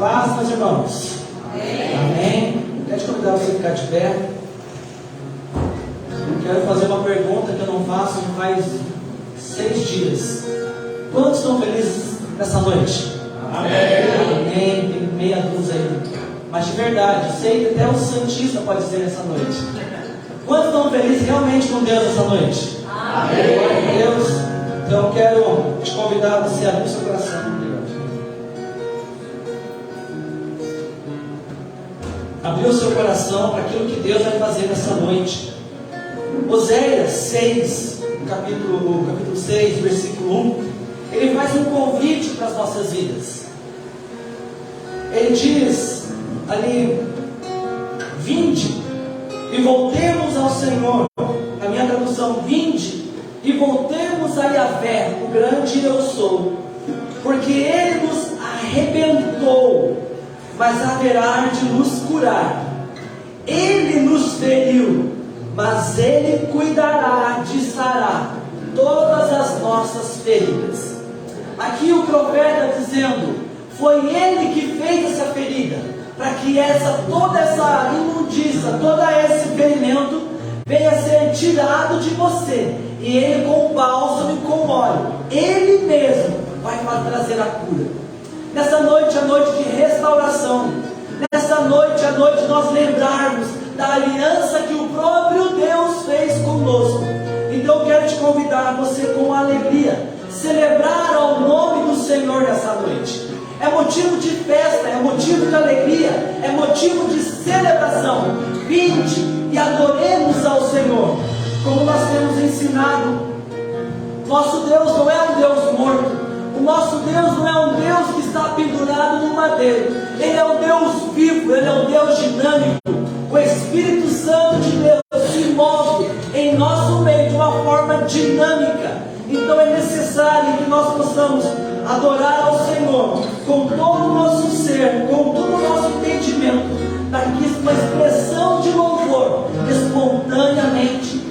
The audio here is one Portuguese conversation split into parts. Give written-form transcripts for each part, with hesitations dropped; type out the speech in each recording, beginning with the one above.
paz, meus irmãos? Amém. Amém. Quero te convidar você a ficar de pé. Eu quero fazer uma pergunta que eu não faço faz 6 dias. Quantos estão felizes nessa noite? Amém. Amém. Tem meia dúzia aí. Mas de verdade, eu sei que até o Santista pode dizer nessa noite. Quantos estão felizes realmente com Deus nessa noite? Amém. Glória a Deus. Então eu quero te convidar a você a abrir o seu coração. Abrir o seu coração para aquilo que Deus vai fazer nessa noite. Oséias 6, capítulo 6, versículo 1, ele faz um convite para as nossas vidas. Ele diz ali: vinde e voltemos ao Senhor. Na minha tradução, vinde e voltemos a Yahvé, o grande eu sou, porque Ele nos arrebentou, mas haverá de nos curar. Ele nos feriu, mas Ele cuidará de sarar todas as nossas feridas. Aqui o profeta está dizendo: foi Ele que fez essa ferida, para que toda essa imundícia, todo esse ferimento venha a ser tirado de você. E Ele, com bálsamo e com óleo, Ele mesmo vai trazer a cura. Nessa noite, a noite de restauração. Nessa noite, a noite de nós lembrarmos da aliança que o próprio Deus fez conosco. Então eu quero te convidar, você com alegria, celebrar ao nome do Senhor nessa noite. É motivo de festa, é motivo de alegria, é motivo de celebração. Vinde e adoremos ao Senhor. Como nós temos ensinado, nosso Deus não é um Deus morto. O nosso Deus não é um Deus que está pendurado no madeiro. Ele é um Deus vivo, Ele é um Deus dinâmico. O Espírito Santo de Deus se move em nosso meio de uma forma dinâmica. Então é necessário que nós possamos adorar ao Senhor com todo o nosso ser, com todo o nosso entendimento, para que uma expressão de louvor espontaneamente,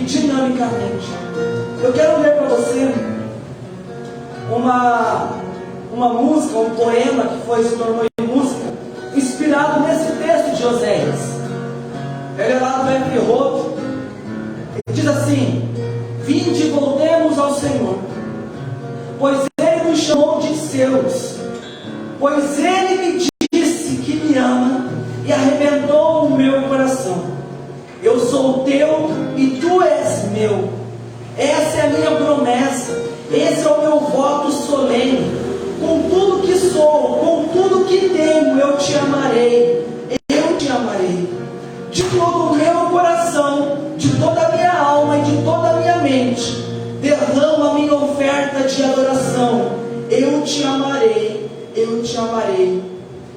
dinamicamente. Eu quero ler para você uma música, um poema que se tornou em música, inspirado nesse texto de Oséias. Ele é lá do F. Roth. Ele diz assim: vinde e voltemos ao Senhor, pois Ele nos chamou de seus, pois Ele me disse que me ama e arrebentou o meu coração. Eu sou teu e tu és meu. Essa é a minha promessa, esse é o meu voto solene. Com tudo que sou, com tudo que tenho, eu te amarei. Eu te amarei. De todo o meu coração, de toda a minha alma e de toda a minha mente, derrama a minha oferta de adoração. Eu te amarei, eu te amarei.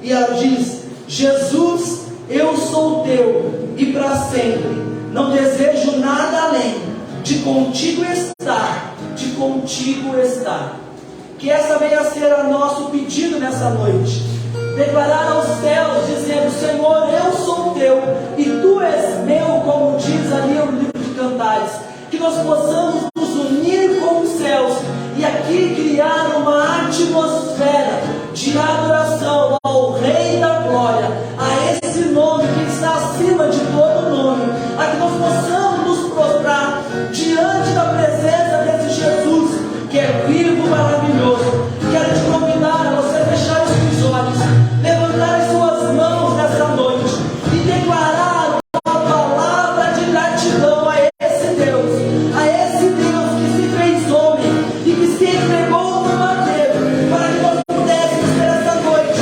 E ela diz: Jesus, eu sou teu e para sempre. Não desejo nada além de contigo estar, de contigo estar. Que essa venha a ser o nosso pedido nessa noite. Declarar aos céus, dizendo: Senhor, eu sou teu e tu és meu, como diz ali o livro de Cantares. Que nós possamos nos unir com os céus e aqui criar uma atmosfera de adoração ao Rei da Glória, a esse nome que está acima de todo nome, a que nós possamos nos prostrar diante da presença desse Jesus que é vivo, maravilhoso. Quero te convidar a você fechar os seus olhos, levantar as suas mãos nessa noite e declarar uma palavra de gratidão a esse Deus que se fez homem e que se entregou no madeiro, para que nós pudéssemos ter essa noite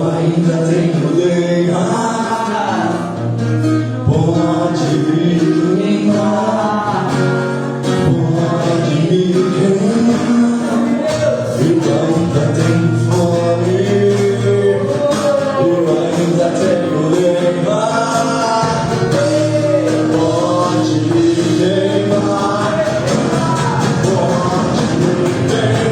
ainda tenho lenha, pode me queimar, pode me queimar. Eu ainda tenho fome, eu ainda tenho lenha, pode me queimar, pode me queimar.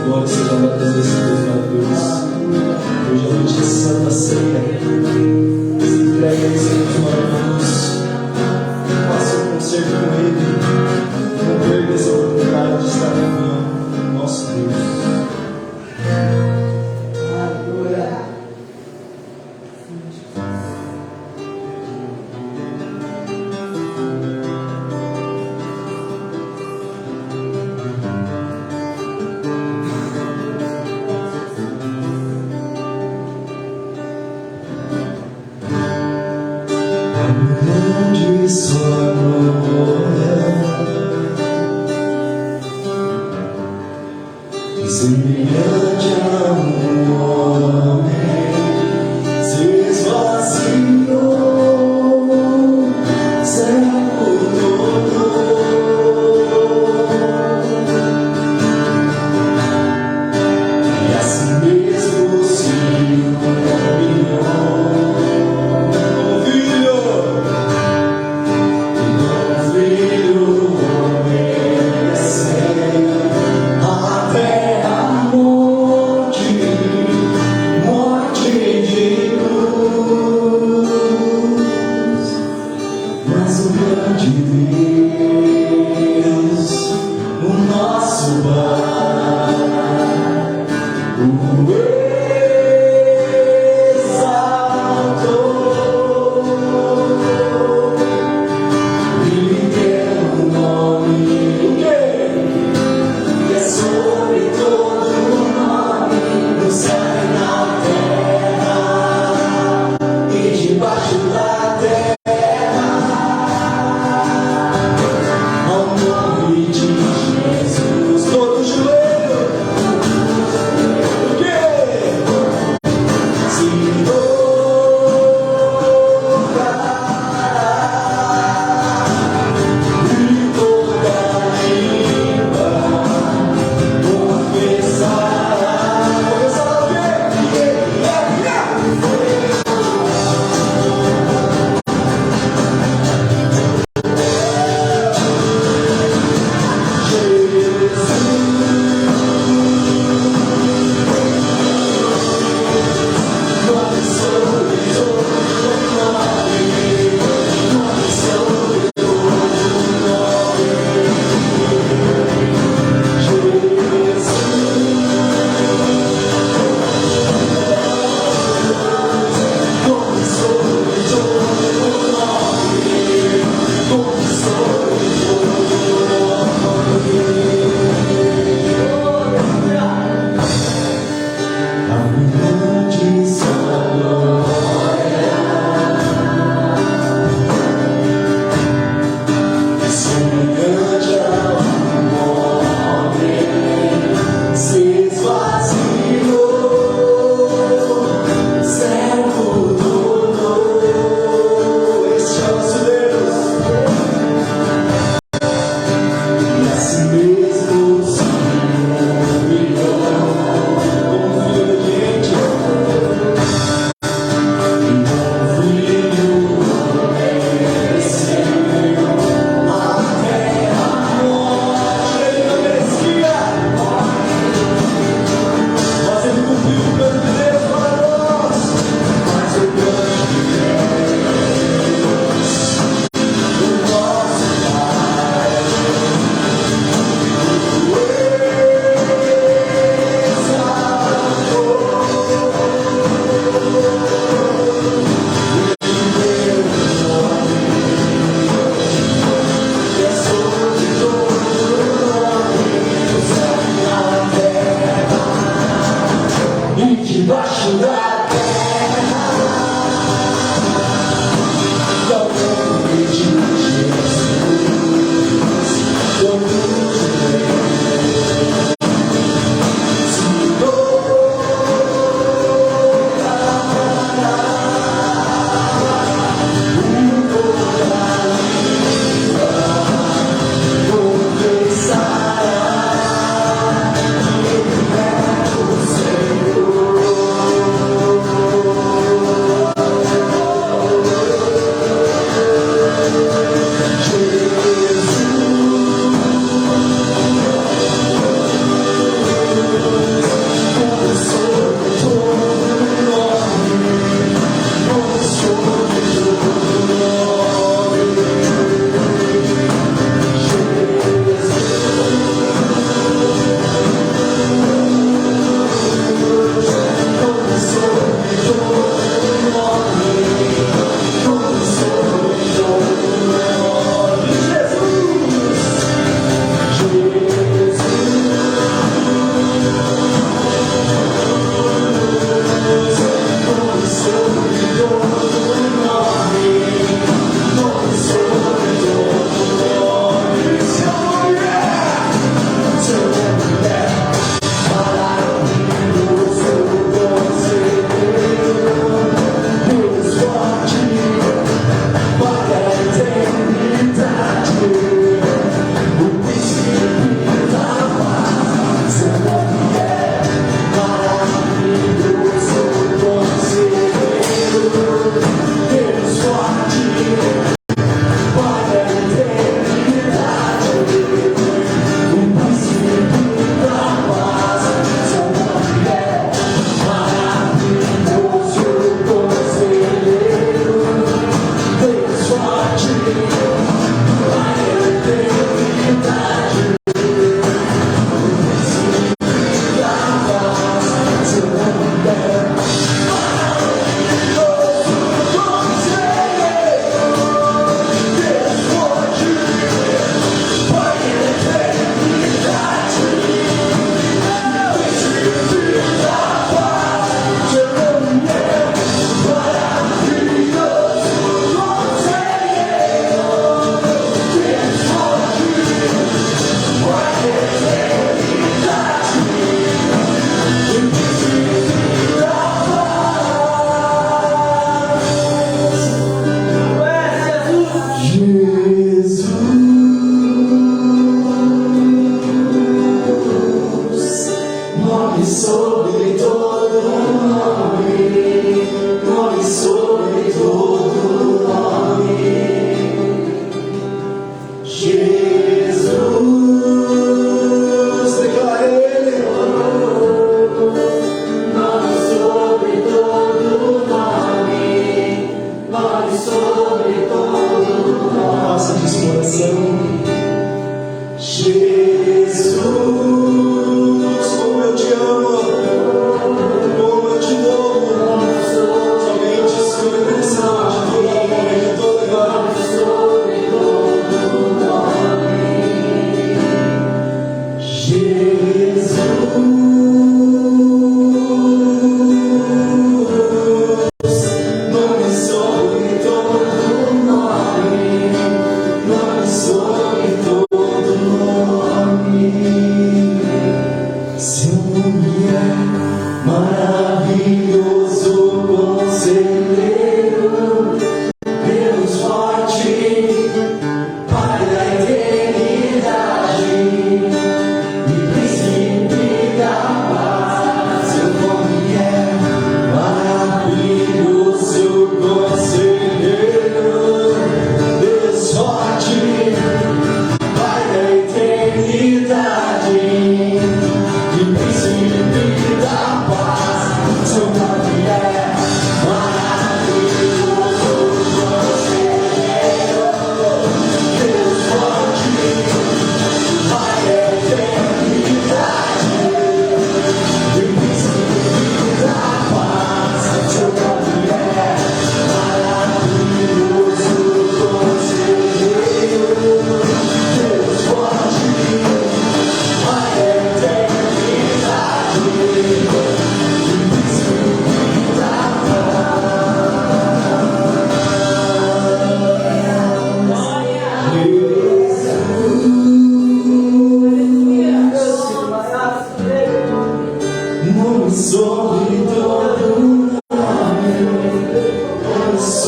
Glória seja a presença de Deus maravilhoso. Hoje a noite é Santa Ceia. Se entregue a esse Deus maravilhoso. Faça um concerto com Ele. Não perca essa oportunidade de estar em comunhão com nosso Deus. Aleluia. Onde sua glória, semelhante a homem, se esvaziou, século todo. E assim mesmo se humilhou.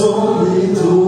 sobre tudo.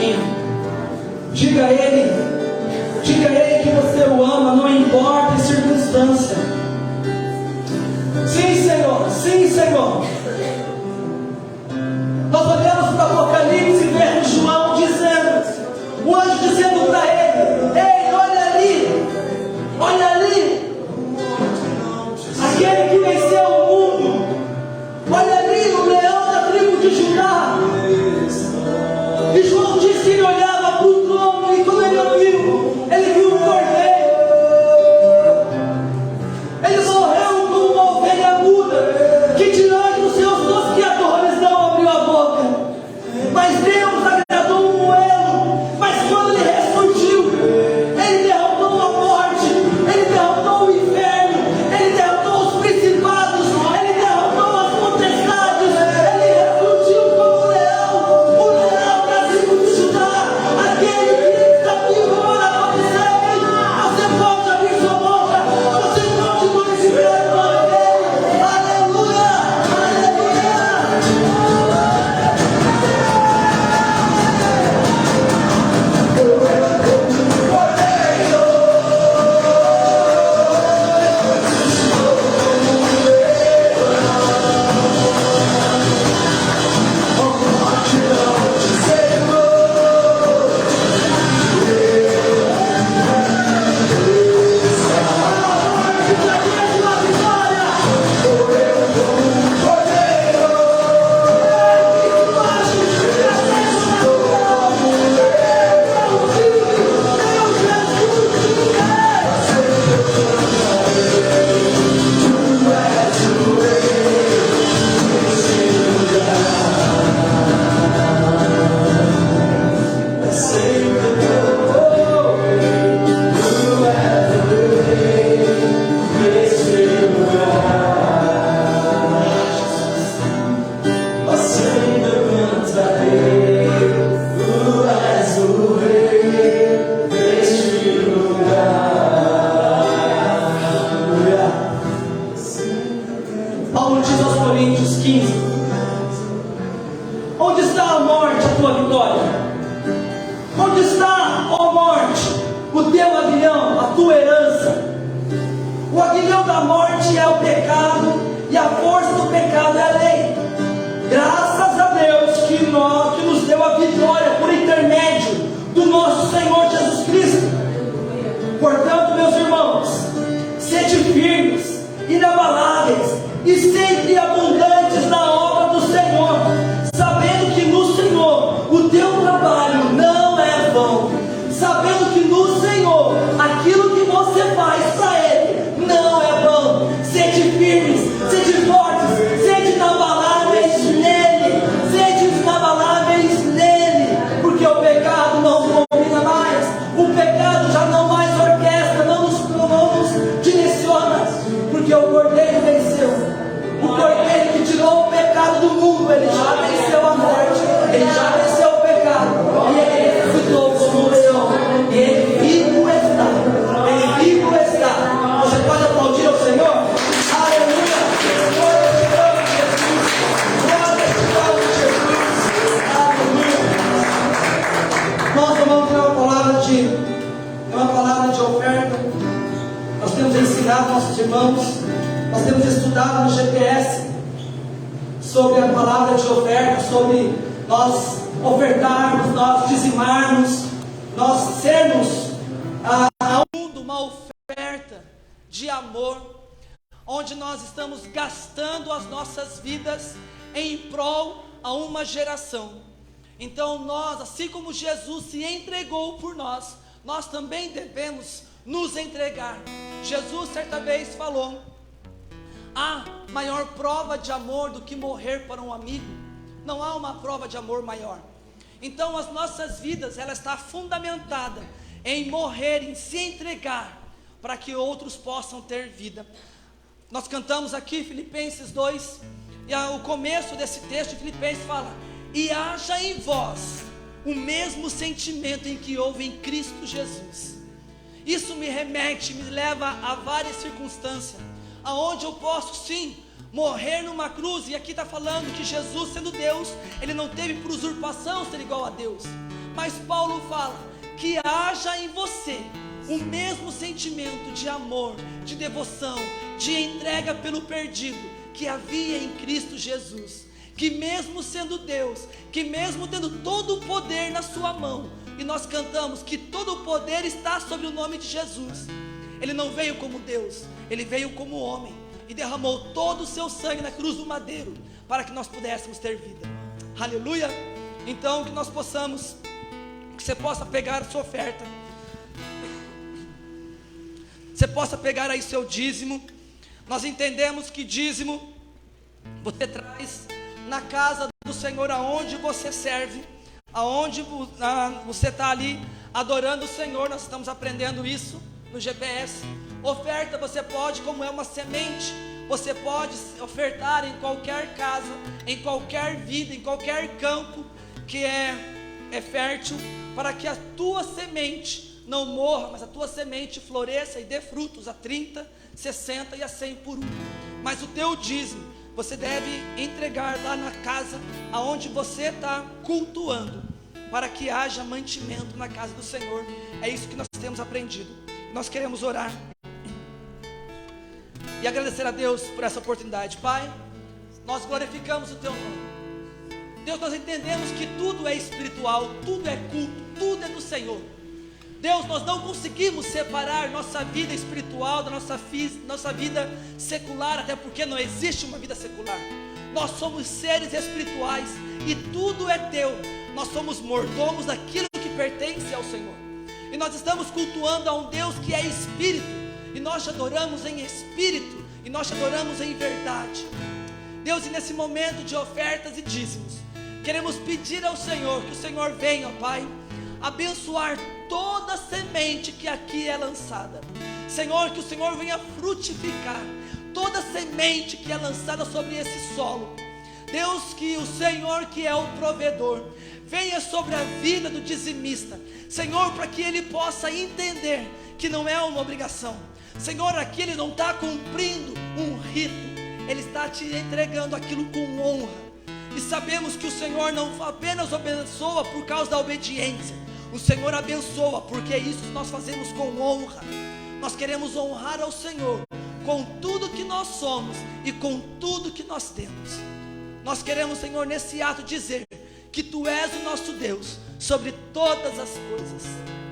caminho. Diga a Ele que você o ama, não importa a circunstância. Sim, Senhor, sim, Senhor. Nós olhamos para o Apocalipse e vemos João dizendo, o anjo dizendo para ele: ei, olha ali, aquele que venceu o mundo, olha ali o leão da tribo de Judá. E João disse que ele olhava para o trono, e quando ele viu um cordeiro. Ele morreu como uma ovelha muda, que diante dos seus tosquiadores não abriu a boca. Mas Deus agradou um moelo. Mas quando ele ressurgiu, ele derrotou a morte, ele derrotou o inferno, ele derrotou os principados, ele derrotou as potestades. Ele ressurgiu como o leão da tribo de Judá, aquele que está vivo agora para você. Você pode abrir sua boca, você pode glorificar o nome dele. Aleluia, Paulo diz aos Coríntios 15: onde está a morte, a tua vitória? Onde está, ó morte, o teu aguilhão, a tua herança? O aguilhão da morte é o pecado, e a força do pecado é a lei. Graças a Deus que nos deu a vitória por intermédio do nosso Senhor Jesus Cristo. Portanto, meus irmãos, sede firmes, inabaláveis e sempre abundantes na obra do Senhor, sabendo que no Senhor o teu trabalho não é vão, sabendo que no Senhor aquilo que você faz para Ele não é vão. Sede firmes, sede fortes, sede inabaláveis nele, porque o pecado não domina mais, o pecado já não mais orquestra, não nos direciona, porque o Cordeiro venceu. O Cordeiro que tirou o pecado do mundo, ele já venceu a morte, ele já venceu o pecado, e ele ressuscitou como um leão, e ele vivo está. Você pode aplaudir ao Senhor? Aleluia! Glória a Deus, Jesus! Glória a Deus, Jesus! Aleluia! Nós vamos ter uma palavra de oferta. Nós temos ensinado nossos irmãos, nós temos estudado no GPS sobre a palavra de oferta, sobre nós ofertarmos, nós dizimarmos, nós sermos ao mundo uma oferta de amor, onde nós estamos gastando as nossas vidas em prol a uma geração. Então nós, assim como Jesus se entregou por nós, nós também devemos nos entregar. Jesus certa vez falou: há maior prova de amor do que morrer para um amigo. Não há uma prova de amor maior. Então as nossas vidas, ela está fundamentada em morrer, em se entregar, para que outros possam ter vida. Nós cantamos aqui Filipenses 2, e o começo desse texto de Filipenses fala: e haja em vós o mesmo sentimento em que houve em Cristo Jesus. Isso me remete, me leva a várias circunstâncias, aonde eu posso sim morrer numa cruz. E aqui está falando que Jesus, sendo Deus, Ele não teve por usurpação ser igual a Deus, Mas Paulo fala que haja em você o mesmo sentimento de amor, de devoção, de entrega pelo perdido que havia em Cristo Jesus. Que mesmo sendo Deus, que mesmo tendo todo o poder na sua mão, e nós cantamos que todo o poder está sobre o nome de Jesus. Ele não veio como Deus, ele veio como homem e derramou todo o seu sangue na cruz do madeiro para que nós pudéssemos ter vida. Aleluia. Então que nós possamos, que você possa pegar a sua oferta, você possa pegar aí seu dízimo. Nós entendemos que dízimo você traz na casa do Senhor, aonde você serve, aonde você está ali adorando o Senhor. Nós estamos aprendendo isso no GPS. Oferta você pode, como é uma semente, você pode ofertar em qualquer casa, em qualquer vida, em qualquer campo que é fértil, para que a tua semente não morra, mas a tua semente floresça e dê frutos a 30, 60 e a 100 por um. Mas o teu dízimo você deve entregar lá na casa aonde você está cultuando, para que haja mantimento na casa do Senhor. É isso que nós temos aprendido. Nós queremos orar e agradecer a Deus por essa oportunidade. Pai, nós glorificamos o teu nome. Deus, nós entendemos que tudo é espiritual, tudo é culto, tudo é do Senhor. Deus, nós não conseguimos separar nossa vida espiritual da nossa vida secular, até porque não existe uma vida secular. Nós somos seres espirituais e tudo é teu. Nós somos mordomos daquilo que pertence ao Senhor. E nós estamos cultuando a um Deus que é espírito, e nós te adoramos em espírito, e nós te adoramos em verdade. Deus, e nesse momento de ofertas e dízimos, queremos pedir ao Senhor que o Senhor venha, Pai, abençoar toda semente que aqui é lançada. Senhor, que o Senhor venha frutificar toda semente que é lançada sobre esse solo. Deus, que o Senhor, que é o provedor, venha sobre a vida do dizimista, Senhor, para que ele possa entender que não é uma obrigação. Senhor, aqui ele não está cumprindo um rito, ele está te entregando aquilo com honra. E sabemos que o Senhor não apenas abençoa por causa da obediência, o Senhor abençoa porque é isso que nós fazemos com honra. Nós queremos honrar ao Senhor com tudo que nós somos e com tudo que nós temos. Nós queremos, Senhor, nesse ato dizer que Tu és o nosso Deus sobre todas as coisas,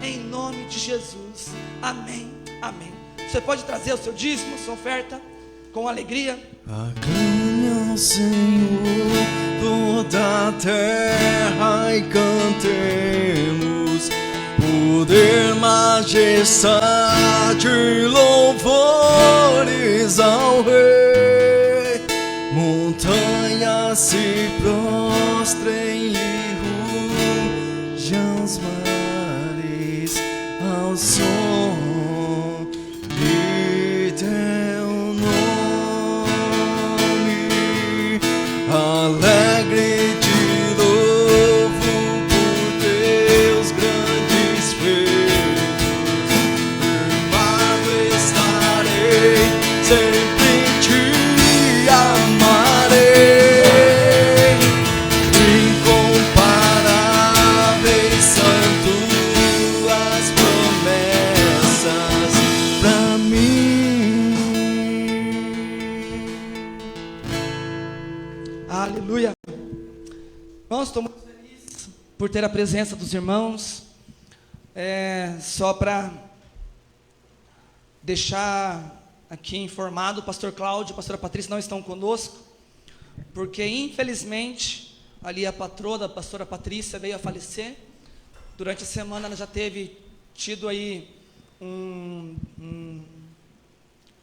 em nome de Jesus, amém, amém. Você pode trazer o seu dízimo, a sua oferta, com alegria. Aclame ao Senhor toda a terra e cantemos poder, majestade e louvores ao Rei. Montanhas se prostrem e rujam os mares ao som de teu nome. Alegre te louvo por teus grandes feitos. Firmado estarei, sempre te amarei. Incomparáveis são tuas promessas pra mim. Aleluia. Irmãos, estou muito feliz por ter a presença dos irmãos. Só para deixar aqui informado, o pastor Cláudio e a pastora Patrícia não estão conosco, porque infelizmente ali a patroa da pastora Patrícia veio a falecer. Durante a semana ela já teve tido aí um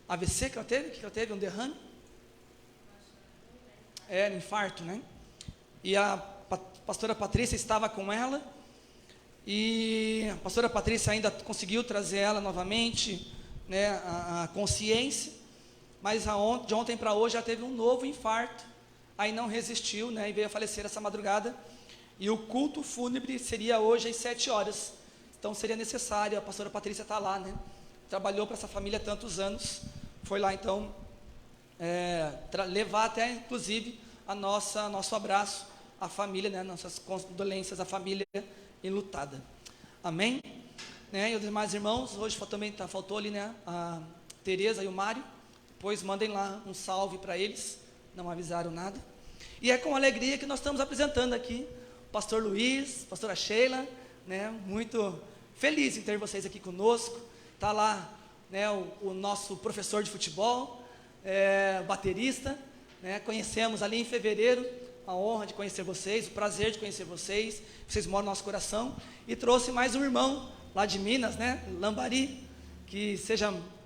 AVC que ela teve um derrame. Era infarto, né? E a pastora Patrícia estava com ela, e a pastora Patrícia ainda conseguiu trazer ela novamente, né, a consciência, mas de ontem para hoje já teve um novo infarto, aí não resistiu, né, e veio a falecer essa madrugada. E o culto fúnebre seria hoje às 7 horas, então seria necessário, a pastora Patrícia está lá, né, trabalhou para essa família há tantos anos, foi lá então levar até inclusive nosso abraço à família, né, nossas condolências à família enlutada. Amém? Né? E os demais irmãos, hoje também faltou ali, né, a Tereza e o Mário. Depois mandem lá um salve para eles, não avisaram nada. E é com alegria que nós estamos apresentando aqui o pastor Luiz, a pastora Sheila, né, muito feliz em ter vocês aqui conosco. Está lá, né, o nosso professor de futebol, baterista, né, conhecemos ali em fevereiro, a honra de conhecer vocês, o prazer de conhecer vocês, vocês moram no nosso coração, e trouxe mais um irmão lá de Minas, né, Lambari, que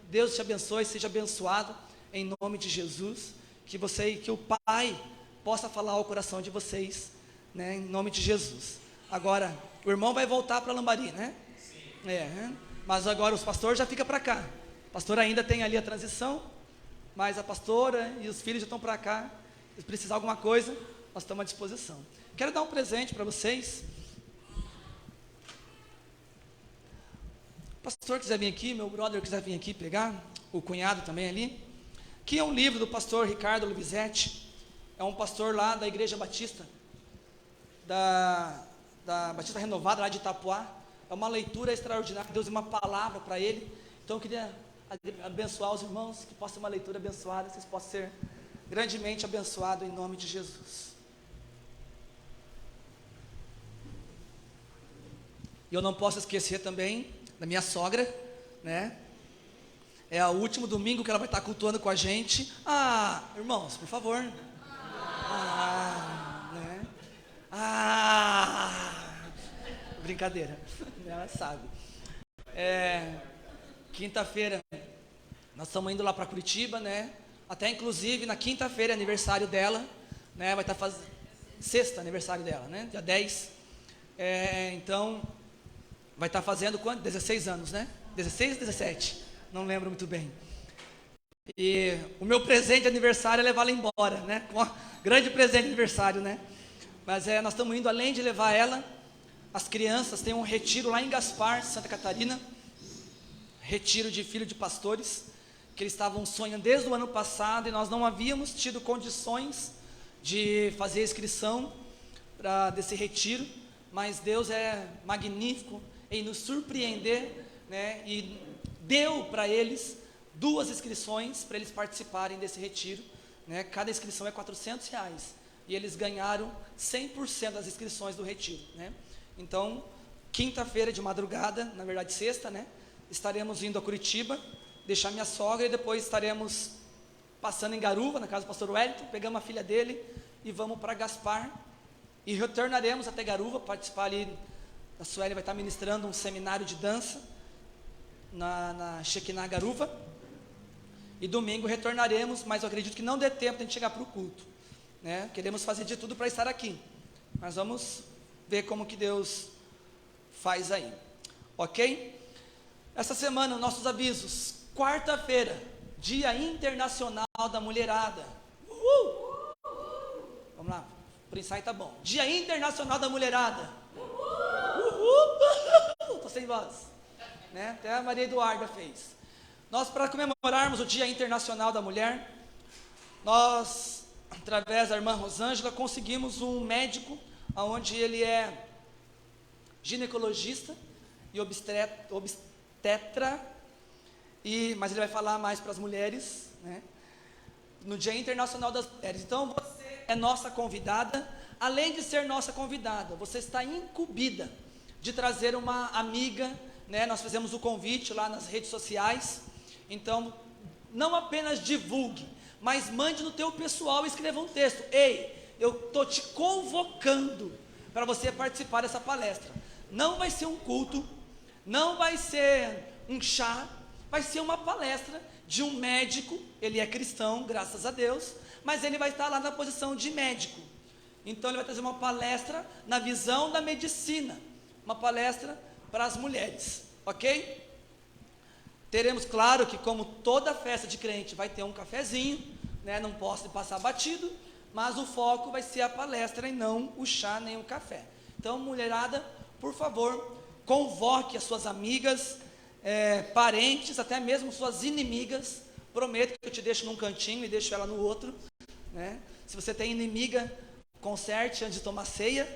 Deus te abençoe, seja abençoado em nome de Jesus, que o Pai possa falar ao coração de vocês, né, em nome de Jesus. Agora, o irmão vai voltar para Lambari, né? Sim. Mas agora os pastores já ficam para cá. O pastor ainda tem ali a transição, mas a pastora e os filhos já estão para cá. Se precisar de alguma coisa, nós estamos à disposição. Quero dar um presente para vocês. O pastor quiser vir aqui, meu brother quiser vir aqui pegar, o cunhado também ali. Aqui é um livro do pastor Ricardo Luvizetti. É um pastor lá da Igreja Batista, da Batista Renovada, lá de Itapuá. É uma leitura extraordinária, Deus deu uma palavra para ele. Então eu queria abençoar os irmãos, que possa ser uma leitura abençoada, vocês possam ser grandemente abençoados em nome de Jesus. E eu não posso esquecer também da minha sogra, né? É o último domingo que ela vai estar cultuando com a gente. Irmãos, por favor. Né? Brincadeira, ela sabe. Quinta-feira, nós estamos indo lá para Curitiba, né? Até inclusive na quinta-feira é aniversário dela, né? Vai estar fazendo sexta aniversário dela, né? Dia 10. Então, vai estar fazendo quanto? 16 anos, né? 16 ou 17? Não lembro muito bem. E o meu presente de aniversário é levá-la embora, né? Um grande presente de aniversário, né? Mas nós estamos indo, além de levar ela, as crianças têm um retiro lá em Gaspar, Santa Catarina, retiro de filho de pastores, que eles estavam sonhando desde o ano passado, e nós não havíamos tido condições de fazer a inscrição desse retiro, mas Deus é magnífico em nos surpreender, né? E deu para eles 2 inscrições para eles participarem desse retiro, né? Cada inscrição é R$400, e eles ganharam 100% das inscrições do retiro, né? Então, quinta-feira de madrugada, na verdade sexta, né? Estaremos indo a Curitiba, deixar minha sogra, e depois estaremos passando em Garuva, na casa do pastor Wellington, pegamos a filha dele e vamos para Gaspar, e retornaremos até Garuva, participar ali, a Sueli vai estar ministrando um seminário de dança, na Shekinah Garuva, e domingo retornaremos, mas eu acredito que não dê tempo de a gente chegar para o culto, né? Queremos fazer de tudo para estar aqui, mas vamos ver como que Deus faz aí, ok? Essa semana, nossos avisos. Quarta-feira, Dia Internacional da Mulherada. Uhul! Vamos lá, por ensaio tá bom. Dia Internacional da Mulherada. Uhul! Estou sem voz, né? Até a Maria Eduarda fez. Nós, para comemorarmos o Dia Internacional da Mulher, nós, através da irmã Rosângela, conseguimos um médico, onde ele é ginecologista e obstetra, mas ele vai falar mais para as mulheres, né? No Dia Internacional das Mulheres. Então, você é nossa convidada. Além de ser nossa convidada, você está incumbida de trazer uma amiga, né? Nós fizemos o convite lá nas redes sociais. Então, não apenas divulgue, mas mande no teu pessoal e escreva um texto. Ei, eu estou te convocando para você participar dessa palestra. Não vai ser um culto, não vai ser um chá, vai ser uma palestra de um médico. Ele é cristão, graças a Deus, mas ele vai estar lá na posição de médico. Então ele vai trazer uma palestra na visão da medicina, uma palestra para as mulheres, ok? Teremos, claro, que como toda festa de crente vai ter um cafezinho, né? Não posso passar batido, mas o foco vai ser a palestra e não o chá nem o café. Então, mulherada, por favor, convoque as suas amigas, parentes, até mesmo suas inimigas. Prometo que eu te deixo num cantinho e deixo ela no outro, né? Se você tem inimiga, conserte antes de tomar ceia,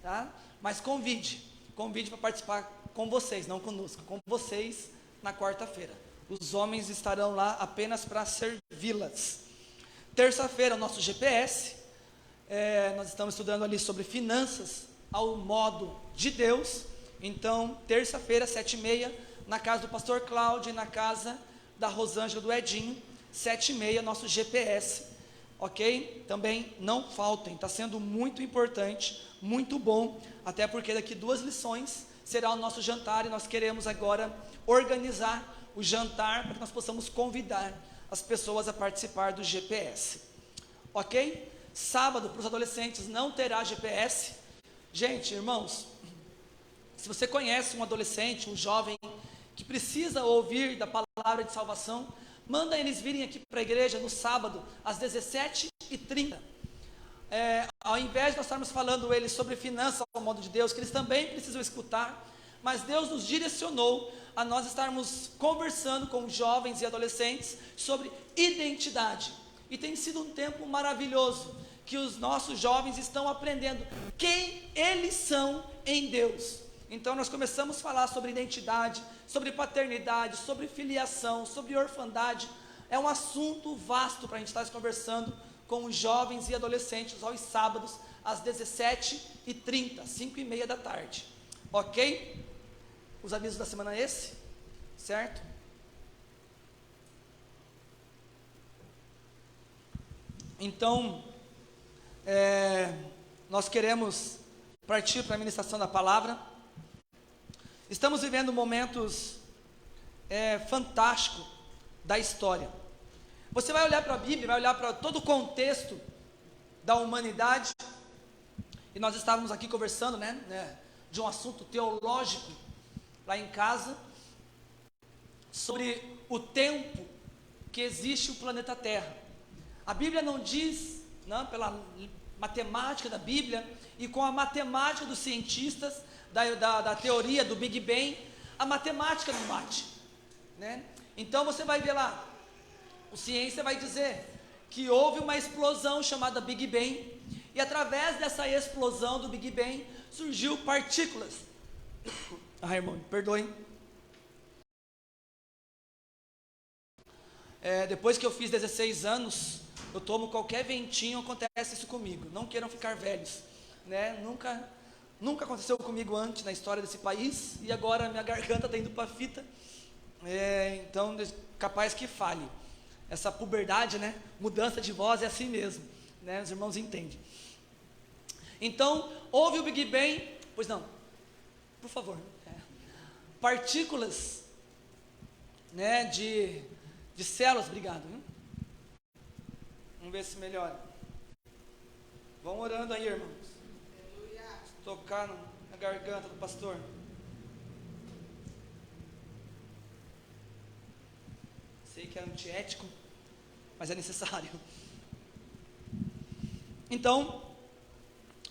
tá? Mas convide. convite para participar com vocês, não conosco, com vocês na quarta-feira. Os homens estarão lá apenas para servi-las. Terça-feira, o nosso GPS, nós estamos estudando ali sobre finanças ao modo de Deus. Então, terça-feira, 7h30, na casa do pastor Cláudio e na casa da Rosângela do Edinho, 7h30, nosso GPS, ok? Também não faltem, está sendo muito importante, muito bom, até porque daqui 2 lições será o nosso jantar, e nós queremos agora organizar o jantar para que nós possamos convidar as pessoas a participar do GPS, ok? Sábado, para os adolescentes, não terá GPS. Gente, irmãos, se você conhece um adolescente, um jovem, que precisa ouvir da palavra de salvação, manda eles virem aqui para a igreja no sábado, às 17h30. Ao invés de nós estarmos falando eles sobre finanças ao modo de Deus, que eles também precisam escutar, mas Deus nos direcionou a nós estarmos conversando com jovens e adolescentes sobre identidade. E tem sido um tempo maravilhoso, que os nossos jovens estão aprendendo quem eles são em Deus. Então nós começamos a falar sobre identidade, sobre paternidade, sobre filiação, sobre orfandade. É um assunto vasto para a gente estar conversando com os jovens e adolescentes aos sábados, às 17h30, 5h30 da tarde. Ok? Os avisos da semana é esse? Certo? Então, nós queremos partir para a ministração da palavra. Estamos vivendo momentos fantásticos da história. Você vai olhar para a Bíblia, vai olhar para todo o contexto da humanidade, e nós estávamos aqui conversando, de um assunto teológico, lá em casa, sobre o tempo que existe o planeta Terra. A Bíblia não diz, pela matemática da Bíblia, e com a matemática dos cientistas, da teoria do Big Bang, a matemática não bate, Então você vai ver lá, a ciência vai dizer que houve uma explosão chamada Big Bang, e através dessa explosão do Big Bang, surgiu partículas. Irmão, me perdoem. Depois que eu fiz 16 anos, eu tomo qualquer ventinho, acontece isso comigo. Não queiram ficar velhos, Nunca aconteceu comigo antes na história desse país, e agora minha garganta está indo para a fita, então capaz que fale. Essa puberdade, mudança de voz é assim mesmo, os irmãos entendem. Então, houve o Big Bang, pois não, por favor, partículas, de células, obrigado, Vamos ver se melhora. Vão orando aí, irmãos. Tocar na garganta do pastor. Sei que é antiético, mas é necessário. Então,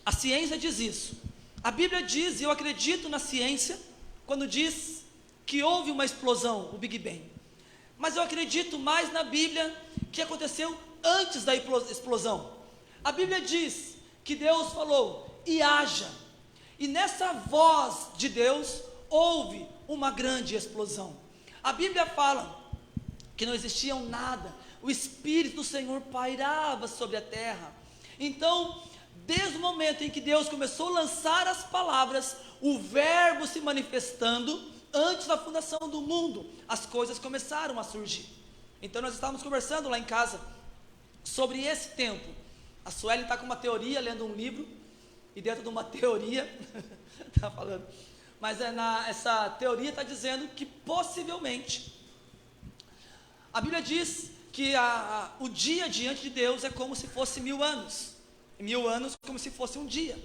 a ciência diz isso. A Bíblia diz, e eu acredito na ciência, quando diz que houve uma explosão, o Big Bang. Mas eu acredito mais na Bíblia que aconteceu antes da explosão. A Bíblia diz que Deus falou, e haja. E nessa voz de Deus, houve uma grande explosão. A Bíblia fala que não existia nada, o Espírito do Senhor pairava sobre a terra. Então, desde o momento em que Deus começou a lançar as palavras, o verbo se manifestando, antes da fundação do mundo, as coisas começaram a surgir. Então nós estávamos conversando lá em casa, sobre esse tempo. A Sueli está com uma teoria, lendo um livro, e dentro de uma teoria, está falando, mas essa teoria está dizendo que possivelmente, a Bíblia diz que o dia diante de Deus é como se fosse 1000 anos, 1000 anos como se fosse um dia.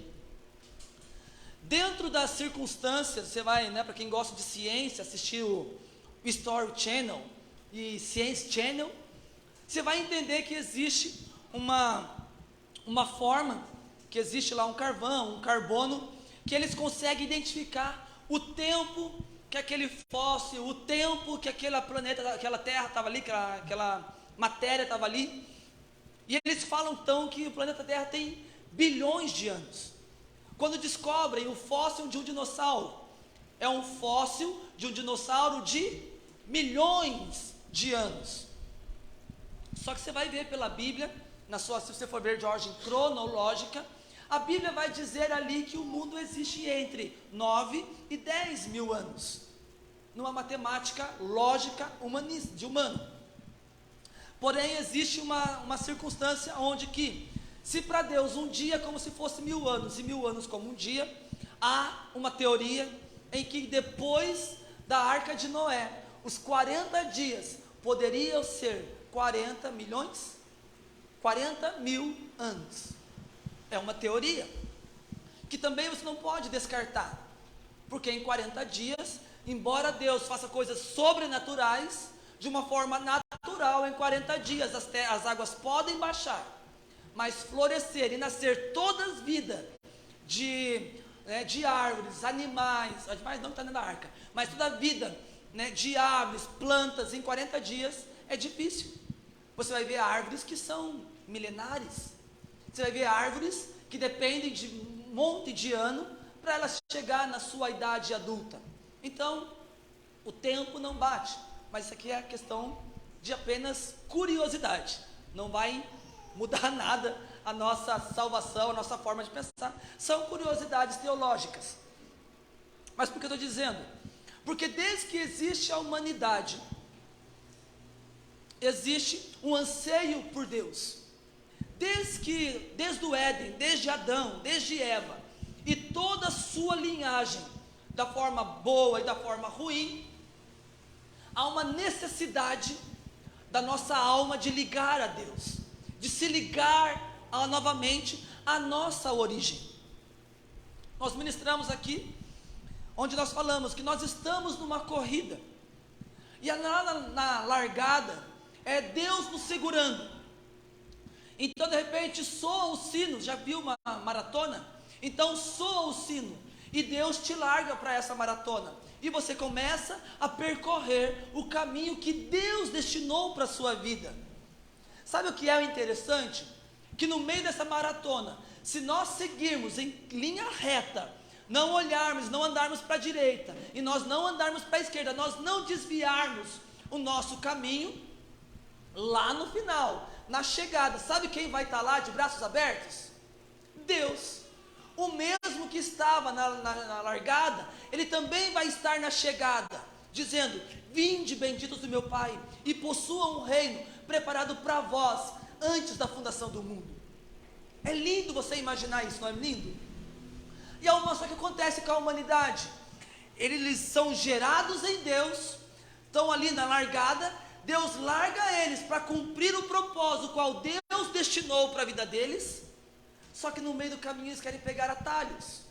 Dentro das circunstâncias, você vai, para quem gosta de ciência, assistir o History Channel e Science Channel, você vai entender que existe uma forma, que existe lá um carvão, um carbono, que eles conseguem identificar o tempo que aquele fóssil, o tempo que aquele planeta, aquela terra estava ali, aquela matéria estava ali, e eles falam então que o planeta Terra tem bilhões de anos. quando descobrem o fóssil de um dinossauro. É um fóssil de um dinossauro de milhões de anos. Só que você vai ver pela Bíblia, se você for ver de ordem cronológica, a Bíblia vai dizer ali que o mundo existe entre 9 e 10 mil anos, numa matemática lógica de humano. Porém, existe uma circunstância onde que, se para Deus um dia é como se fosse 1000 anos, e 1000 anos como um dia, há uma teoria em que depois da Arca de Noé, os 40 dias poderiam ser 40 milhões? 40 mil anos. É uma teoria que também você não pode descartar, porque em 40 dias, embora Deus faça coisas sobrenaturais, de uma forma natural, em 40 dias as águas podem baixar, mas florescer e nascer todas as vidas de árvores, animais não está na arca, mas toda a vida, de árvores, plantas, em 40 dias é difícil. Você vai ver árvores que são milenares, você vai ver árvores que dependem de um monte de ano para elas chegar na sua idade adulta. Então, o tempo não bate, mas isso aqui é questão de apenas curiosidade, não vai mudar nada a nossa salvação, a nossa forma de pensar, são curiosidades teológicas. Mas por que eu estou dizendo? Porque desde que existe a humanidade, existe um anseio por Deus. Desde o Éden, desde Adão, desde Eva, e toda a sua linhagem, da forma boa e da forma ruim, há uma necessidade da nossa alma de ligar a Deus, de se ligar novamente à nossa origem. Nós ministramos aqui, onde nós falamos que nós estamos numa corrida, e na largada, é Deus nos segurando. Então de repente soa o sino, já viu uma maratona? Então soa o sino, e Deus te larga para essa maratona, e você começa a percorrer o caminho que Deus destinou para a sua vida. Sabe o que é o interessante? Que no meio dessa maratona, se nós seguirmos em linha reta, não olharmos, não andarmos para a direita, e nós não andarmos para a esquerda, nós não desviarmos o nosso caminho, lá no final, na chegada, sabe quem vai estar lá de braços abertos? Deus. O mesmo que estava na largada, Ele também vai estar na chegada, dizendo: vinde benditos do meu Pai, e possuam um reino preparado para vós, antes da fundação do mundo. É lindo você imaginar isso, não é lindo? E só que acontece com a humanidade, eles são gerados em Deus, estão ali na largada, Deus larga eles para cumprir o propósito qual Deus destinou para a vida deles, só que no meio do caminho eles querem pegar atalhos,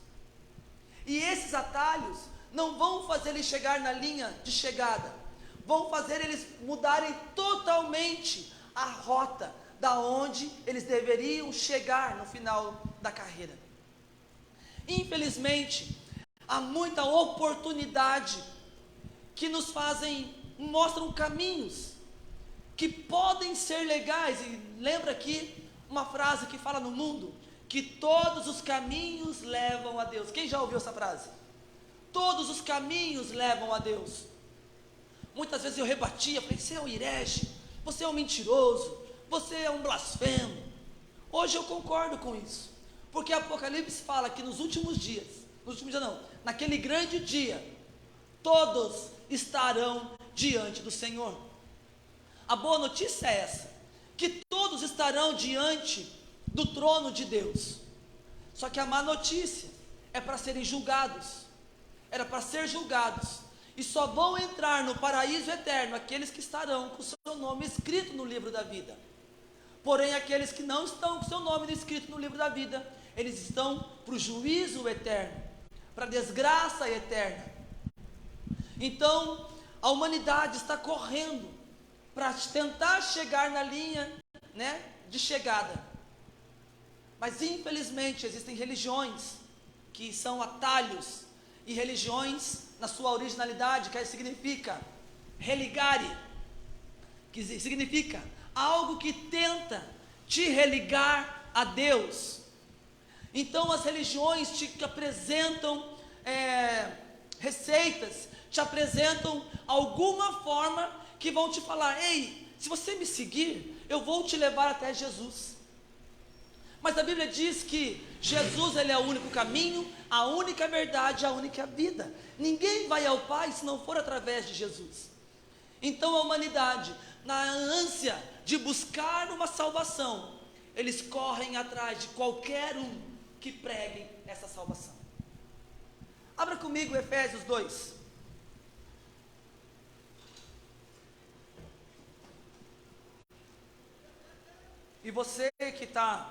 e esses atalhos não vão fazer eles chegar na linha de chegada, vão fazer eles mudarem totalmente a rota da onde eles deveriam chegar no final da carreira. Infelizmente, há muita oportunidade que nos mostram caminhos que podem ser legais. E lembra aqui uma frase que fala no mundo que todos os caminhos levam a Deus. Quem já ouviu essa frase? Todos os caminhos levam a Deus. Muitas vezes eu rebatia, falei: você é um herege, você é um mentiroso, você é um blasfemo. Hoje eu concordo com isso, porque Apocalipse fala que nos últimos dias não, naquele grande dia, todos estarão diante do Senhor. A boa notícia é essa, que todos estarão diante do trono de Deus. Só que a má notícia é para serem julgados, era para ser julgados, e só vão entrar no paraíso eterno aqueles que estarão com o seu nome escrito no livro da vida. Porém, aqueles que não estão com seu nome escrito no livro da vida, eles estão para o juízo eterno, para a desgraça eterna. Então, a humanidade está correndo para tentar chegar na linha, de chegada. Mas infelizmente existem religiões que são atalhos, e religiões na sua originalidade, que significa religare, que significa algo que tenta te religar a Deus. Então as religiões te apresentam receitas, te apresentam alguma forma que vão te falar: ei, se você me seguir, eu vou te levar até Jesus. Mas a Bíblia diz que Jesus, ele é o único caminho, a única verdade, a única vida. Ninguém vai ao Pai se não for através de Jesus. Então a humanidade, na ânsia de buscar uma salvação, eles correm atrás de qualquer um que pregue essa salvação. Abra comigo Efésios 2. E você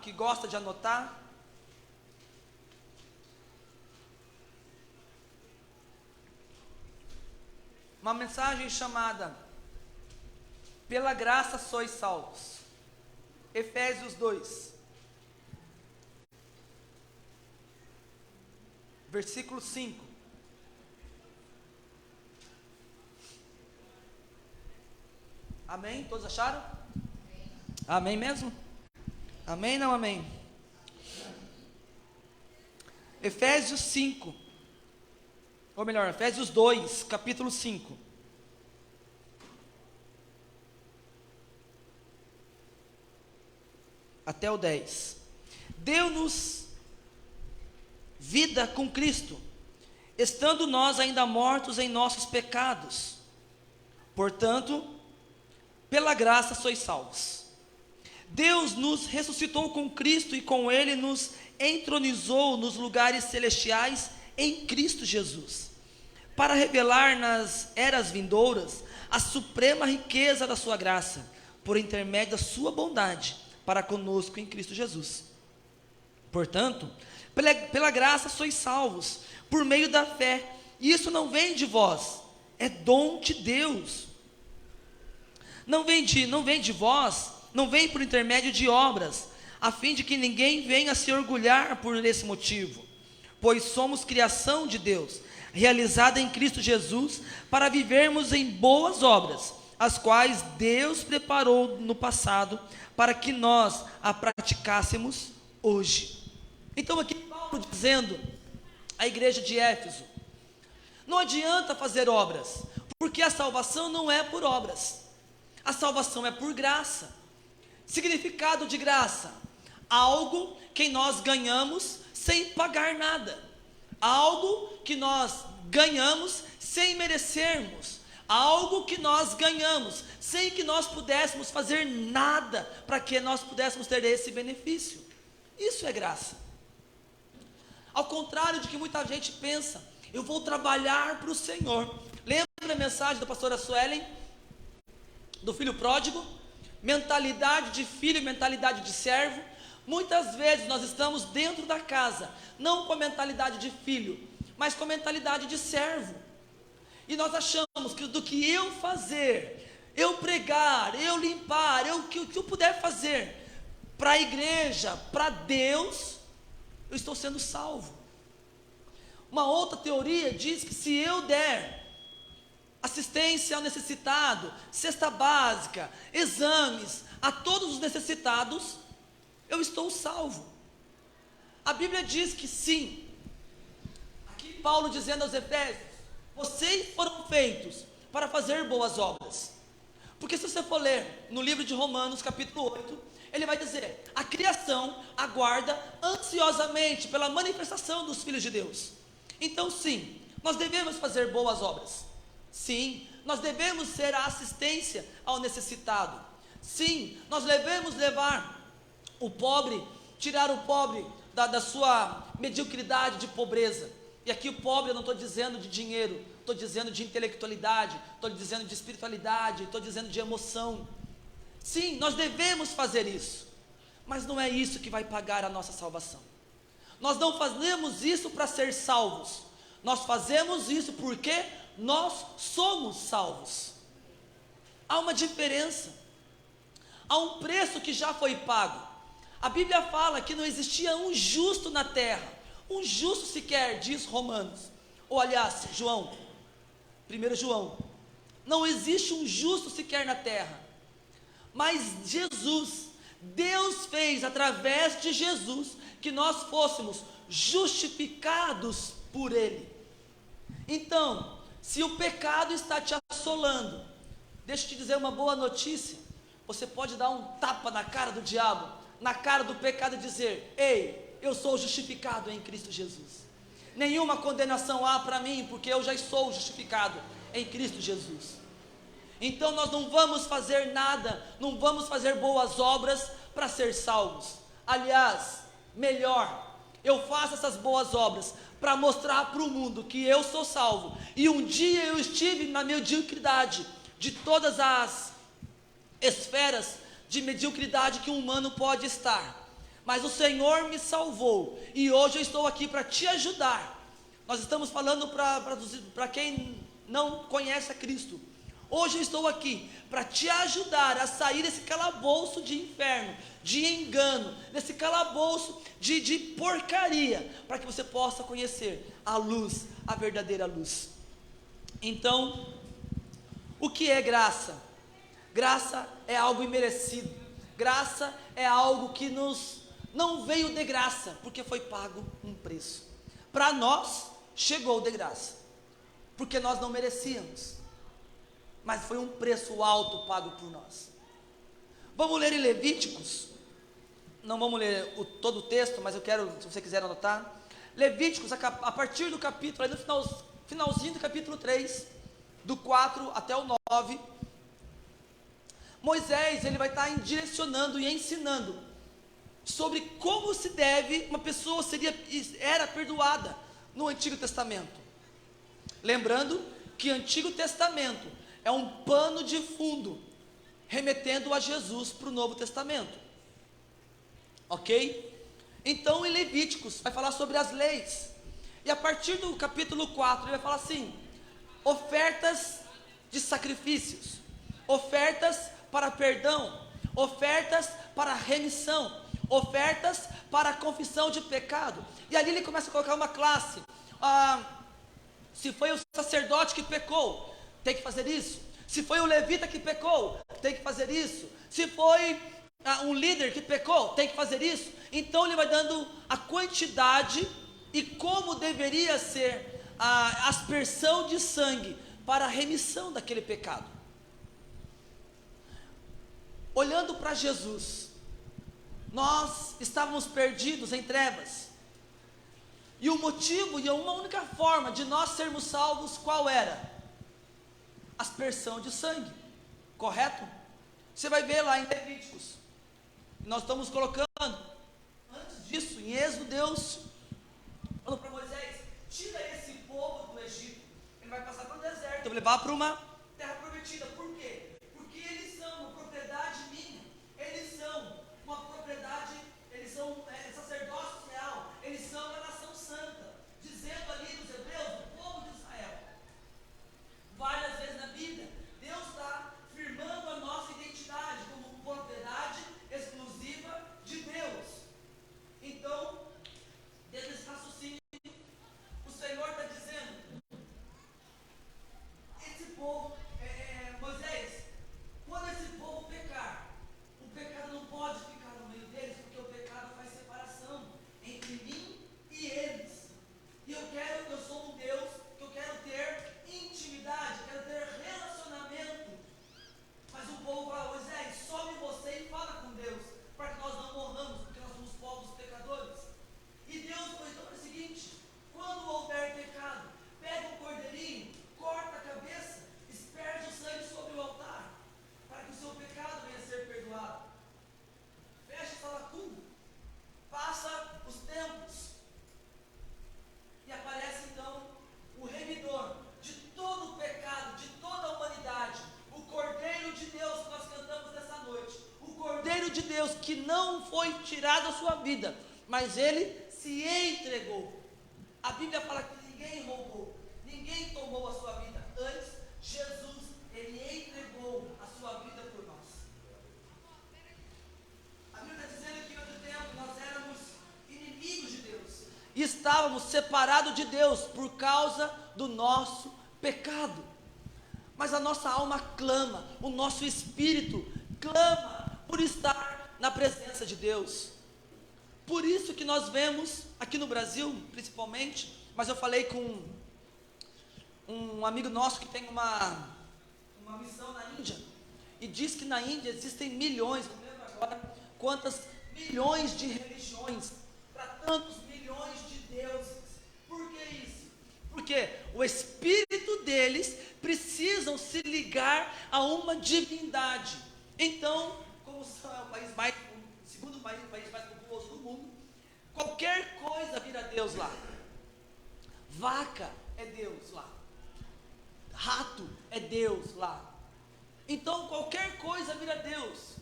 que gosta de anotar, uma mensagem chamada Pela Graça Sois Salvos. Efésios 2, versículo 5. Amém? Todos acharam? Amém mesmo? Amém, não amém? Efésios 5, ou melhor, Efésios 2, capítulo 5. Até o 10. Deu-nos vida com Cristo, estando nós ainda mortos em nossos pecados. Portanto, pela graça sois salvos. Deus nos ressuscitou com Cristo e com Ele nos entronizou nos lugares celestiais em Cristo Jesus, para revelar nas eras vindouras a suprema riqueza da sua graça, por intermédio da sua bondade, para conosco em Cristo Jesus. Portanto, pela graça sois salvos, por meio da fé, e isso não vem de vós, é dom de Deus. Não vem de vós, não vem por intermédio de obras, a fim de que ninguém venha se orgulhar por esse motivo, pois somos criação de Deus, realizada em Cristo Jesus, para vivermos em boas obras, as quais Deus preparou no passado, para que nós a praticássemos hoje. Então aqui Paulo dizendo à igreja de Éfeso: não adianta fazer obras, porque a salvação não é por obras, a salvação é por graça. Significado de graça: algo que nós ganhamos sem pagar nada, algo que nós ganhamos sem merecermos, algo que nós ganhamos sem que nós pudéssemos fazer nada para que nós pudéssemos ter esse benefício. Isso é graça. Ao contrário de que muita gente pensa: eu vou trabalhar para o Senhor. Lembra a mensagem da pastora Suelen, do filho pródigo? Mentalidade de filho, mentalidade de servo. Muitas vezes nós estamos dentro da casa, não com a mentalidade de filho, mas com a mentalidade de servo. E nós achamos que do que eu fazer, eu pregar, eu limpar, o que eu puder fazer para a igreja, para Deus, eu estou sendo salvo. Uma outra teoria diz que se eu der assistência ao necessitado, cesta básica, exames a todos os necessitados, eu estou salvo. A Bíblia diz que sim. Aqui Paulo dizendo aos Efésios: vocês foram feitos para fazer boas obras. Porque se você for ler no livro de Romanos capítulo 8, ele vai dizer: a criação aguarda ansiosamente pela manifestação dos filhos de Deus. Então sim, nós devemos fazer boas obras. Sim, nós devemos ser a assistência ao necessitado. Sim, nós devemos levar o pobre, tirar o pobre da sua mediocridade de pobreza. E aqui o pobre eu não estou dizendo de dinheiro, estou dizendo de intelectualidade, estou dizendo de espiritualidade, estou dizendo de emoção. Sim, nós devemos fazer isso, mas não é isso que vai pagar a nossa salvação. Nós não fazemos isso para ser salvos, nós fazemos isso porque nós somos salvos. Há uma diferença, há um preço que já foi pago. A Bíblia fala que não existia um justo na terra, um justo sequer, diz Romanos, ou aliás, João, 1 João, não existe um justo sequer na terra, mas Jesus, Deus fez através de Jesus, que nós fôssemos justificados por Ele. Então, se o pecado está te assolando, deixa eu te dizer uma boa notícia: você pode dar um tapa na cara do diabo, na cara do pecado, e dizer: ei, eu sou justificado em Cristo Jesus. Nenhuma condenação há para mim, porque eu já sou justificado em Cristo Jesus. Então nós não vamos fazer nada, não vamos fazer boas obras para ser salvos. Aliás, melhor, eu faço essas boas obras para mostrar para o mundo que eu sou salvo. E um dia eu estive na mediocridade de todas as esferas de mediocridade que um humano pode estar, mas o Senhor me salvou, e hoje eu estou aqui para te ajudar. Nós estamos falando para quem não conhece a Cristo. Hoje eu estou aqui para te ajudar a sair desse calabouço de inferno, de engano, desse calabouço de porcaria, para que você possa conhecer a luz, a verdadeira luz. Então, o que é graça? Graça é algo imerecido. Graça é algo que não veio de graça, porque foi pago um preço. Para nós, chegou de graça, porque nós não merecíamos, mas foi um preço alto pago por nós. Vamos ler em Levíticos, não vamos ler todo o texto, mas eu quero, se você quiser anotar, Levíticos, a partir do capítulo, aí no finalzinho do capítulo 3, do 4 até o 9, Moisés, ele vai estar direcionando e ensinando sobre como se deve, uma pessoa era perdoada no Antigo Testamento. Lembrando que Antigo Testamento é um pano de fundo, remetendo a Jesus para o Novo Testamento, ok? Então em Levíticos vai falar sobre as leis, e a partir do capítulo 4 ele vai falar assim: ofertas de sacrifícios, ofertas para perdão, ofertas para remissão, ofertas para confissão de pecado. E ali ele começa a colocar uma classe. Se foi o sacerdote que pecou, tem que fazer isso. Se foi o levita que pecou, tem que fazer isso. Se foi um líder que pecou, tem que fazer isso. Então ele vai dando a quantidade e como deveria ser a aspersão de sangue para a remissão daquele pecado. Olhando para Jesus, nós estávamos perdidos em trevas, e o motivo e uma única forma de nós sermos salvos, qual era? Aspersão de sangue, correto? Você vai ver lá em Levíticos, nós estamos colocando, antes disso, em Êxodo, Deus falou para Moisés: tira esse povo do Egito, ele vai passar pelo deserto, vai levar para uma terra prometida. Por quê? Porque eles são uma propriedade minha, eles são uma propriedade, eles são sacerdócio real, eles são a nação santa, dizendo ali dos hebreus, do povo de Israel. Várias vezes na Bíblia, Deus está firmando a nossa identidade como propriedade exclusiva de Deus. Então, dentro desse raciocínio, o Senhor está dizendo: esse povo, Moisés, quando esse povo pecar, o pecado não pode ficar no meio deles, porque o pecado faz separação entre mim e eles. E eu sou um Deus que eu quero ter intimidade, quero ter relacionamento. Mas o povo fala: Moisés, some você e fala com Deus, para que nós não morramos, porque nós somos povos pecadores. E Deus falou: então é o seguinte, quando houver pecado, pega um cordeirinho, corta a cabeça, asperge o sangue sobre o altar, para que o seu pecado venha a ser perdoado. Fecha essa lacuna, passa os tempos, e aparece então o remidor de todo o pecado, de toda a humanidade, o Cordeiro de Deus que nós cantamos nessa noite, o Cordeiro de Deus que não foi tirado a sua vida, mas ele se entregou. A Bíblia fala que ninguém roubou, ninguém tomou a sua vida. Antes, Jesus, ele entregou a sua vida por nós. A Bíblia está dizendo que em outro tempo nós éramos inimigos de Deus e estávamos separados de Deus por causa do nosso pecado. Mas a nossa alma clama, o nosso espírito clama por estar na presença de Deus. Por isso que nós vemos aqui no Brasil, principalmente, mas eu falei com um amigo nosso que tem uma missão na Índia, e diz que na Índia existem milhões, não lembro agora quantas milhões de religiões, para tantos milhões de deuses. Por que isso? Porque o espírito deles precisam se ligar a uma divindade. Então, como é o país mais, o segundo país mais populoso do mundo, qualquer coisa vira Deus lá. Vaca é Deus lá. Rato é Deus lá. Então qualquer coisa vira Deus.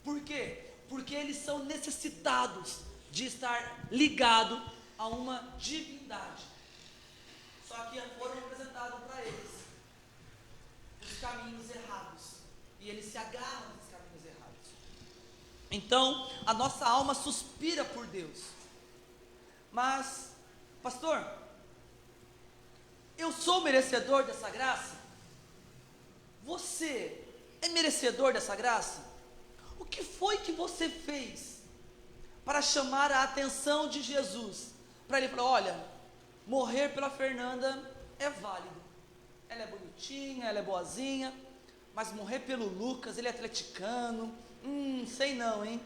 Por quê? Porque eles são necessitados de estar ligado a uma divindade. Só que foram apresentados para eles os caminhos errados, e eles se agarram nos caminhos errados. Então a nossa alma suspira por Deus. Mas, pastor, eu sou merecedor dessa graça? Você é merecedor dessa graça? O que foi que você fez para chamar a atenção de Jesus? Para ele falar, olha, morrer pela Fernanda é válido. Ela é bonitinha, ela é boazinha, mas morrer pelo Lucas, ele é atleticano, sei não, hein?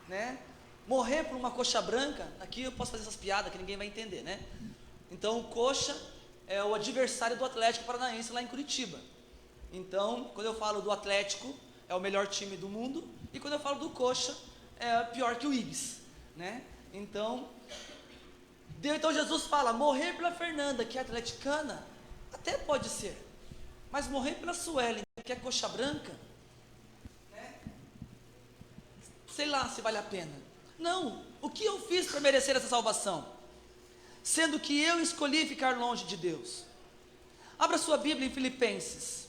Né? Morrer por uma coxa branca, aqui eu posso fazer essas piadas que ninguém vai entender, né? Então o coxa é o adversário do Atlético Paranaense lá em Curitiba. Então, quando eu falo do Atlético, é o melhor time do mundo, e quando eu falo do coxa, é pior que o Ibis, né? Então Jesus fala, morrer pela Fernanda, que é atleticana, até pode ser, mas morrer pela Suelen, que é coxa branca, né? Sei lá se vale a pena. Não, o que eu fiz para merecer essa salvação? Sendo que eu escolhi ficar longe de Deus. Abra sua Bíblia em Filipenses,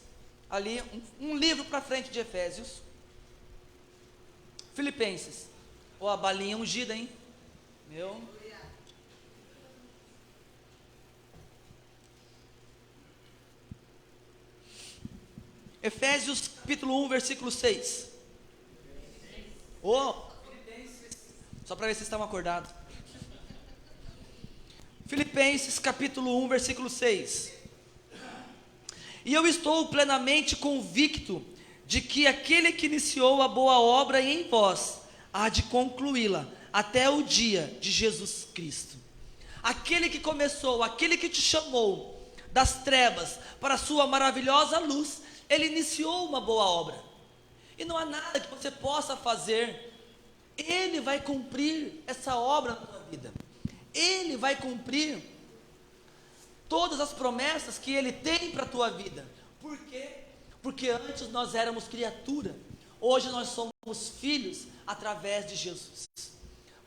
ali, um livro para frente de Efésios. Filipenses, ó, a balinha ungida, hein? Meu. Efésios capítulo 1, versículo 6. Só para ver se vocês estavam acordados. Filipenses capítulo 1, versículo 6. E eu estou plenamente convicto de que aquele que iniciou a boa obra em vós, há de concluí-la até o dia de Jesus Cristo. Aquele que começou, aquele que te chamou das trevas para a sua maravilhosa luz, ele iniciou uma boa obra. E não há nada que você possa fazer. Ele vai cumprir essa obra na tua vida. Ele vai cumprir todas as promessas que Ele tem para a tua vida. Por quê? Porque antes nós éramos criatura, hoje nós somos filhos através de Jesus.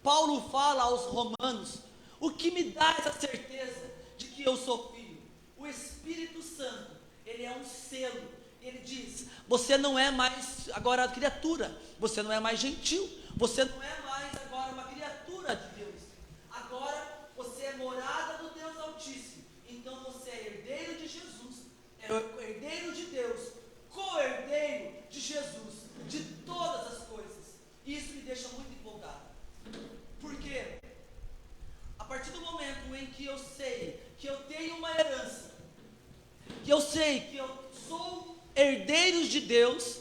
Paulo fala aos romanos, o que me dá essa certeza de que eu sou filho? O Espírito Santo, ele é um selo. Ele diz, você não é mais agora criatura, você não é mais gentil, você não é mais agora uma criatura de Deus, agora você é morada do Deus Altíssimo, então você é herdeiro de Jesus, é herdeiro de Deus, co-herdeiro de Jesus, de todas as coisas. Isso me deixa muito empolgado, porque a partir do momento em que eu sei que eu tenho uma herança, que eu sei que eu sou herdeiros de Deus,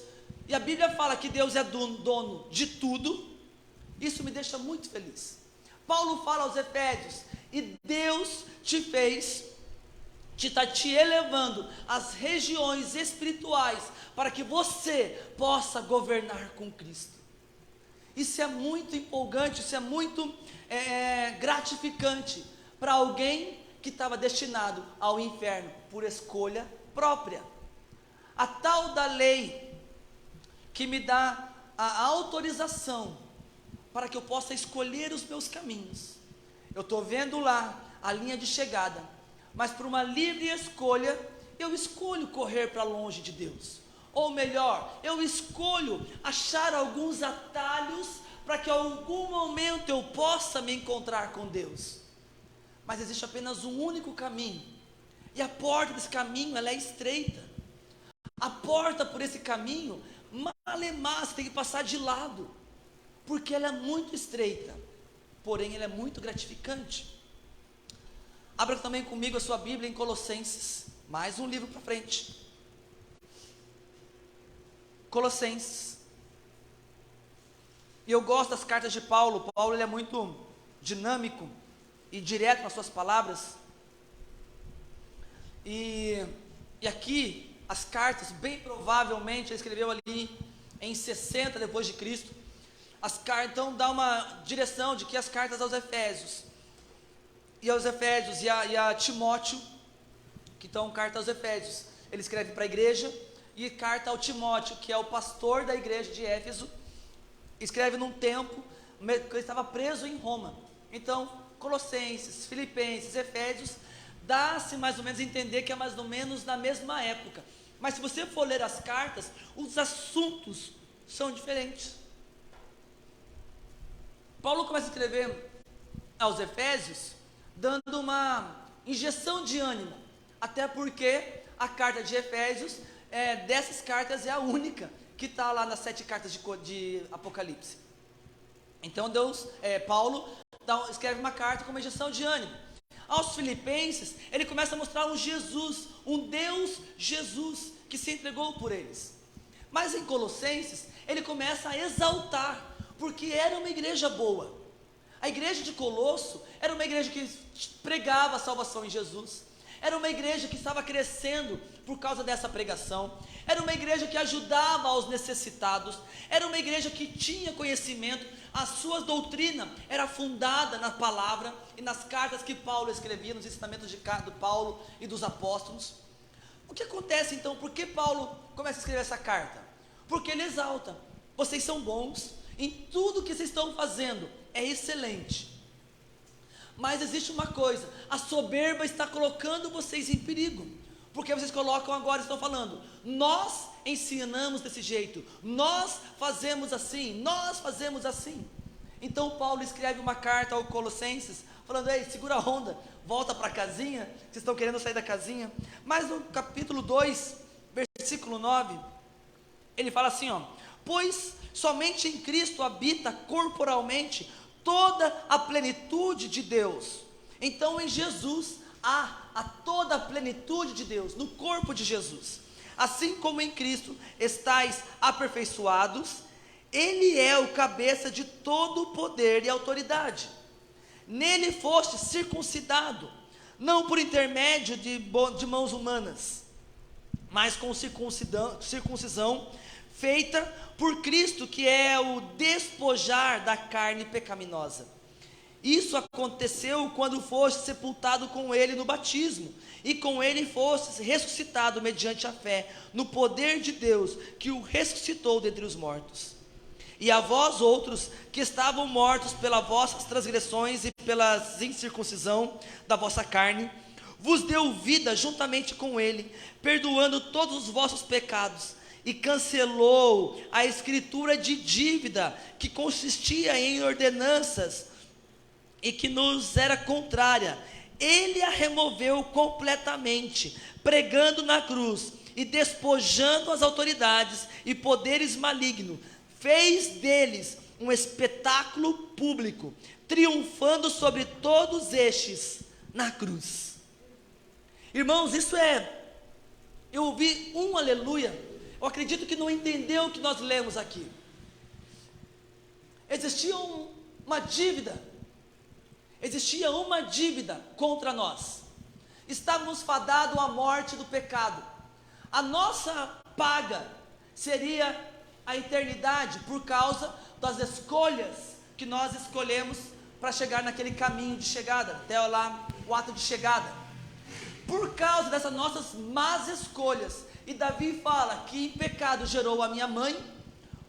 e a Bíblia fala que Deus é dono de tudo, isso me deixa muito feliz. Paulo fala aos Efésios, e Deus te fez, está te elevando às regiões espirituais, para que você possa governar com Cristo. Isso é muito empolgante, isso é muito gratificante, para alguém que estava destinado ao inferno, por escolha própria. A tal da lei que me dá a autorização para que eu possa escolher os meus caminhos. Eu estou vendo lá a linha de chegada, mas por uma livre escolha, eu escolho correr para longe de Deus. Ou melhor, eu escolho achar alguns atalhos para que em algum momento eu possa me encontrar com Deus. Mas existe apenas um único caminho, e a porta desse caminho ela é estreita. A porta por esse caminho, malemar, você tem que passar de lado, porque ela é muito estreita. porém ele é muito gratificante. Abra também comigo a sua Bíblia em Colossenses, mais um livro para frente. Colossenses. E eu gosto das cartas de Paulo. Paulo ele é muito dinâmico e direto nas suas palavras. E aqui as cartas, bem provavelmente ele escreveu ali em 60 depois de Cristo. As cartas, então dá uma direção de que as cartas aos Efésios e a Timóteo, que estão carta aos Efésios, ele escreve para a igreja, e carta ao Timóteo, que é o pastor da igreja de Éfeso, escreve num tempo que ele estava preso em Roma. Então, Colossenses, Filipenses, Efésios, dá-se mais ou menos a entender que é mais ou menos na mesma época. Mas se você for ler as cartas, os assuntos são diferentes. Paulo começa a escrever aos Efésios, dando uma injeção de ânimo, até porque a carta de Efésios, dessas cartas, é a única que está lá nas 7 cartas de Apocalipse. Então Paulo escreve uma carta com uma injeção de ânimo. Aos Filipenses, ele começa a mostrar um Jesus, um Deus Jesus, que se entregou por eles. Mas em Colossenses, ele começa a exaltar, porque era uma igreja boa. A igreja de Colosso era uma igreja que pregava a salvação em Jesus, era uma igreja que estava crescendo por causa dessa pregação, era uma igreja que ajudava aos necessitados, era uma igreja que tinha conhecimento, a sua doutrina era fundada na palavra e nas cartas que Paulo escrevia, nos ensinamentos de Paulo e dos apóstolos. O que acontece então? Por que Paulo começa a escrever essa carta? Porque ele exalta: vocês são bons, em tudo que vocês estão fazendo é excelente, mas existe uma coisa: a soberba está colocando vocês em perigo, porque vocês colocam agora, estão falando, nós ensinamos desse jeito, nós fazemos assim, nós fazemos assim. Então Paulo escreve uma carta aos Colossenses, falando: ei, segura a onda, volta para a casinha, vocês estão querendo sair da casinha. Mas no capítulo 2, versículo 9, ele fala assim, pois somente em Cristo habita corporalmente toda a plenitude de Deus. Então em Jesus há toda a plenitude de Deus, no corpo de Jesus. Assim como em Cristo estáis aperfeiçoados, Ele é o cabeça de todo o poder e autoridade. Nele foste circuncidado, não por intermédio de mãos humanas, mas com circuncisão feita por Cristo, que é o despojar da carne pecaminosa. Isso aconteceu quando foste sepultado com ele no batismo, e com ele fostes ressuscitado mediante a fé no poder de Deus, que o ressuscitou dentre os mortos. E a vós outros, que estavam mortos pelas vossas transgressões e pela incircuncisão da vossa carne, vos deu vida juntamente com ele, perdoando todos os vossos pecados, e cancelou a escritura de dívida que consistia em ordenanças e que nos era contrária. Ele a removeu completamente, pregando na cruz e despojando as autoridades e poderes malignos, fez deles um espetáculo público, triunfando sobre todos estes na cruz. Irmãos, eu ouvi um aleluia. Eu acredito que não entendeu o que nós lemos aqui. Existia uma dívida contra nós. Estávamos fadados à morte do pecado. A nossa paga seria a eternidade, por causa das escolhas que nós escolhemos para chegar naquele caminho de chegada, até lá o ato de chegada. Por causa dessas nossas más escolhas, e Davi fala que em pecado gerou a minha mãe,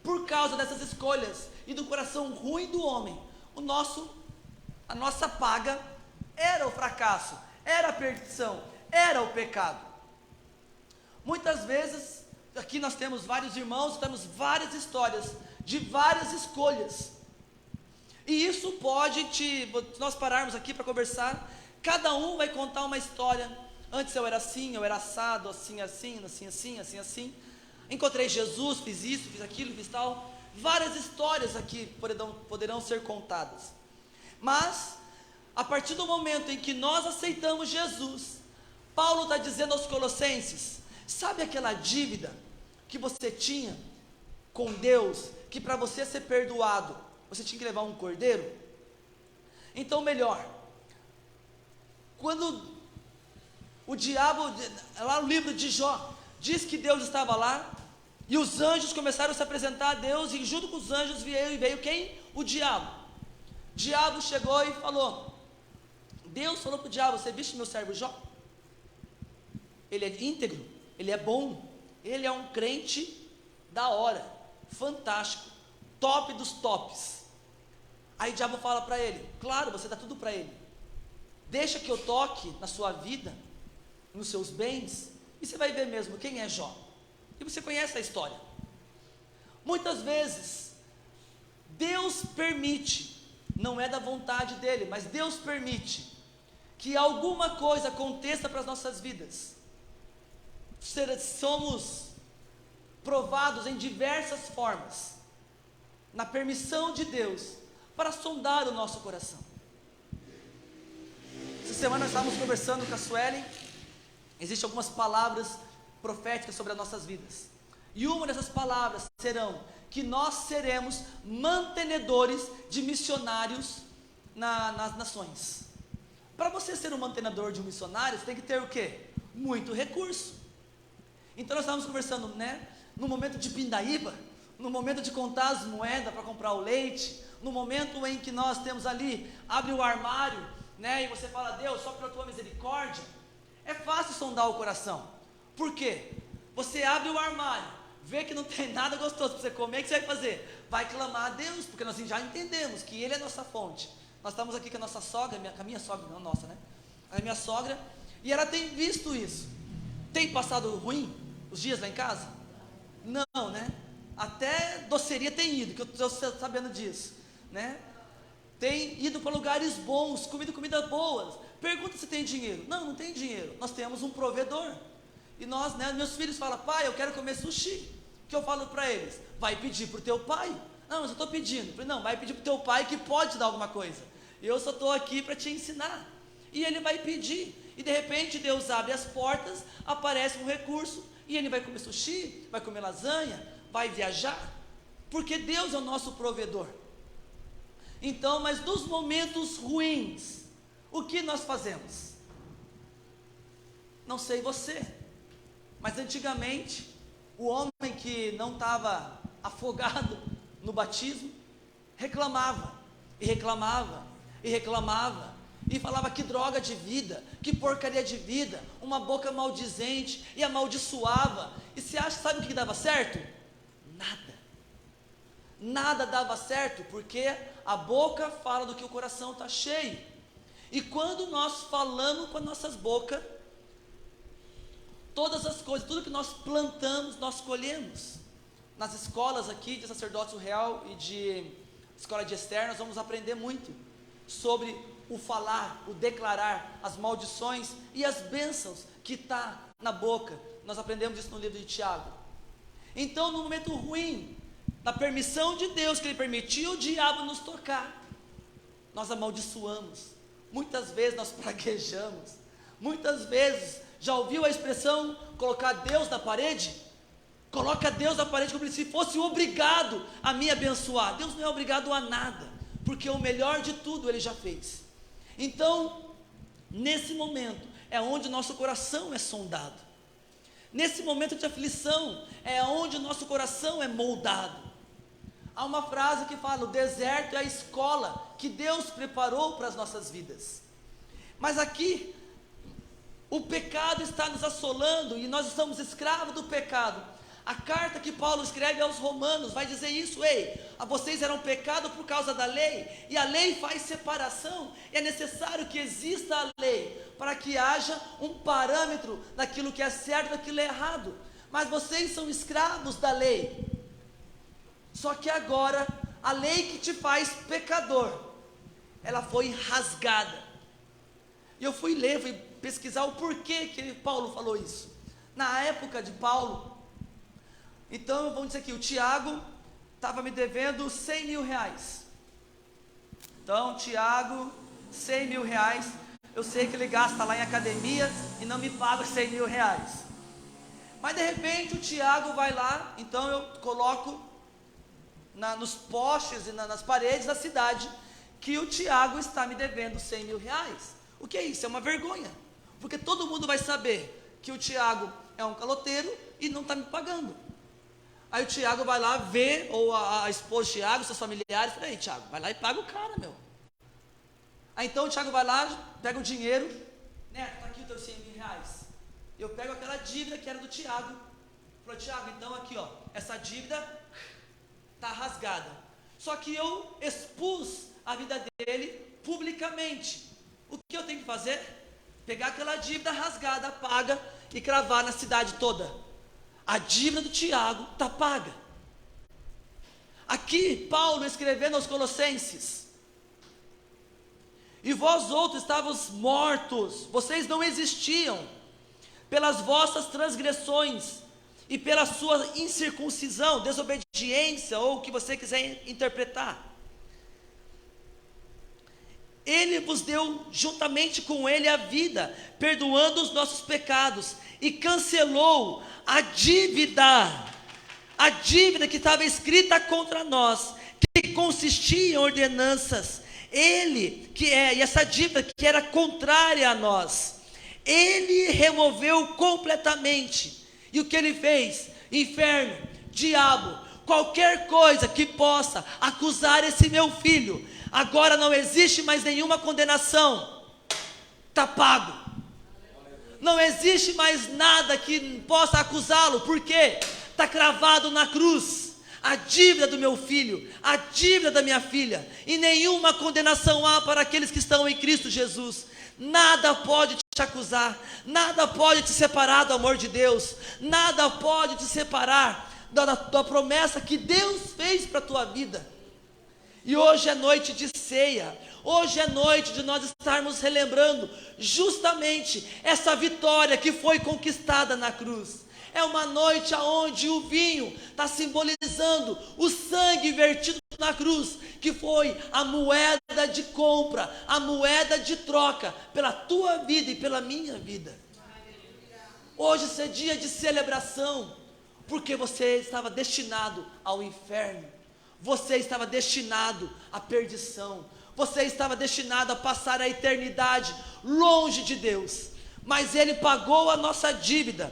por causa dessas escolhas e do coração ruim do homem, a nossa paga era o fracasso, era a perdição, era o pecado. Muitas vezes, aqui nós temos vários irmãos, temos várias histórias de várias escolhas, e isso pode se nós pararmos aqui para conversar, cada um vai contar uma história. Antes eu era assim, eu era assado, assim, encontrei Jesus, fiz isso, fiz aquilo, fiz tal. Várias histórias aqui poderão ser contadas. Mas, a partir do momento em que nós aceitamos Jesus, Paulo está dizendo aos Colossenses: sabe aquela dívida que você tinha com Deus, que para você ser perdoado, você tinha que levar um cordeiro? Então melhor, quando o diabo, lá no livro de Jó, diz que Deus estava lá, e os anjos começaram a se apresentar a Deus, e junto com os anjos veio quem? O diabo. O diabo chegou e falou, Deus falou para o diabo: você viste meu servo Jó? Ele é íntegro, ele é bom, ele é um crente da hora, fantástico, top dos tops. Aí o diabo fala para ele: claro, você dá tudo para ele, deixa que eu toque na sua vida, nos seus bens, e você vai ver mesmo quem é Jó. E você conhece a história. Muitas vezes Deus permite, não é da vontade dele, mas Deus permite que alguma coisa aconteça para as nossas vidas. Somos provados em diversas formas, na permissão de Deus, para sondar o nosso coração. Essa semana nós estávamos conversando com a Suelen. Existem algumas palavras proféticas sobre as nossas vidas, e uma dessas palavras serão que nós seremos mantenedores de missionários nas nações. Para você ser um mantenedor de um missionário, você tem que ter o quê? Muito recurso. Então nós estávamos conversando, no momento de pindaíba, no momento de contar as moedas para comprar o leite, no momento em que nós temos ali, abre o armário, e você fala: Deus, só pela tua misericórdia. É fácil sondar o coração. Por quê? Você abre o armário, vê que não tem nada gostoso para você comer, o que você vai fazer? Vai clamar a Deus, porque nós já entendemos que Ele é a nossa fonte. Nós estamos aqui com a nossa sogra, com a minha sogra, não nossa, a minha sogra, e ela tem visto isso. Tem passado ruim os dias lá em casa? Não, até doceria tem ido, que eu estou sabendo disso, Tem ido para lugares bons, comida boas. Pergunta se tem dinheiro. Não tem dinheiro. Nós temos um provedor. E nós, meus filhos falam: pai, eu quero comer sushi. O que eu falo para eles? Vai pedir para o teu pai. Não, mas eu estou pedindo. Eu falei: não, vai pedir para o teu pai, que pode te dar alguma coisa. Eu só estou aqui para te ensinar. E ele vai pedir. E de repente Deus abre as portas, aparece um recurso, e ele vai comer sushi, vai comer lasanha, vai viajar, porque Deus é o nosso provedor. Então, mas nos momentos ruins, o que nós fazemos? Não sei você, mas antigamente, o homem que não estava afogado no batismo, reclamava, e reclamava, e reclamava, e falava: que droga de vida, que porcaria de vida, uma boca maldizente, e amaldiçoava. E você acha, sabe o que dava certo? Nada dava certo, porque a boca fala do que o coração está cheio. E quando nós falamos com as nossas bocas, todas as coisas, tudo que nós plantamos, nós colhemos. Nas escolas aqui de sacerdócio real e de escola de Esther, nós vamos aprender muito sobre o falar, o declarar, as maldições e as bênçãos que está na boca. Nós aprendemos isso no livro de Tiago. Então, no momento ruim, na permissão de Deus, que Ele permitiu o diabo nos tocar, nós amaldiçoamos. Muitas vezes nós praguejamos. Muitas vezes, já ouviu a expressão colocar Deus na parede? Coloca Deus na parede como se fosse obrigado a me abençoar. Deus não é obrigado a nada, porque o melhor de tudo Ele já fez. Então, nesse momento, é onde o nosso coração é sondado. Nesse momento de aflição, é onde o nosso coração é moldado. Há uma frase que fala: o deserto é a escola que Deus preparou para as nossas vidas. Mas aqui, o pecado está nos assolando, e nós estamos escravos do pecado. A carta que Paulo escreve aos Romanos vai dizer isso: ei, vocês eram pecado por causa da lei, e a lei faz separação, é necessário que exista a lei, para que haja um parâmetro daquilo que é certo e daquilo que é errado. Mas vocês são escravos da lei. Só que agora, a lei que te faz pecador, ela foi rasgada. E eu fui pesquisar o porquê que Paulo falou isso. Na época de Paulo, então vamos dizer que o Tiago estava me devendo 100 mil reais. Então, Tiago, 100 mil reais. Eu sei que ele gasta lá em academia e não me paga 100 mil reais. Mas de repente o Tiago vai lá, então eu coloco nos postes e nas paredes da cidade que o Tiago está me devendo 100 mil reais. O que é isso? É uma vergonha. Porque todo mundo vai saber que o Tiago é um caloteiro e não está me pagando. Aí o Tiago vai lá ver, ou a esposa do Tiago, seus familiares, fala, aí Tiago, vai lá e paga o cara, meu. Aí então o Tiago vai lá, pega o dinheiro, né, tá aqui os teus 100 mil reais. Eu pego aquela dívida que era do Tiago. Falei, Tiago, então aqui ó, essa dívida tá rasgada. Só que eu expus a vida dele publicamente. O que eu tenho que fazer? Pegar aquela dívida rasgada, paga, e cravar na cidade toda. A dívida do Tiago está paga. Aqui, Paulo escrevendo aos Colossenses: e vós outros estavos mortos, vocês não existiam, pelas vossas transgressões, e pela sua incircuncisão, desobediência, ou o que você quiser interpretar. Ele vos deu juntamente com ele a vida, perdoando os nossos pecados, e cancelou a dívida que estava escrita contra nós, que consistia em ordenanças. Ele, e essa dívida que era contrária a nós, ele removeu completamente. E o que ele fez? Inferno, diabo, qualquer coisa que possa acusar esse meu filho, agora não existe mais nenhuma condenação, está pago. Não existe mais nada que possa acusá-lo, porque está cravado na cruz a dívida do meu filho, a dívida da minha filha, e nenhuma condenação há para aqueles que estão em Cristo Jesus. Nada pode te acusar, nada pode te separar do amor de Deus, nada pode te separar da promessa que Deus fez para a tua vida. E hoje é noite de ceia, hoje é noite de nós estarmos relembrando justamente essa vitória que foi conquistada na cruz. É uma noite onde o vinho está simbolizando o sangue vertido na cruz, que foi a moeda de compra, a moeda de troca pela tua vida e pela minha vida. Hoje é dia de celebração, porque você estava destinado ao inferno, você estava destinado à perdição, você estava destinado a passar a eternidade longe de Deus, mas Ele pagou a nossa dívida.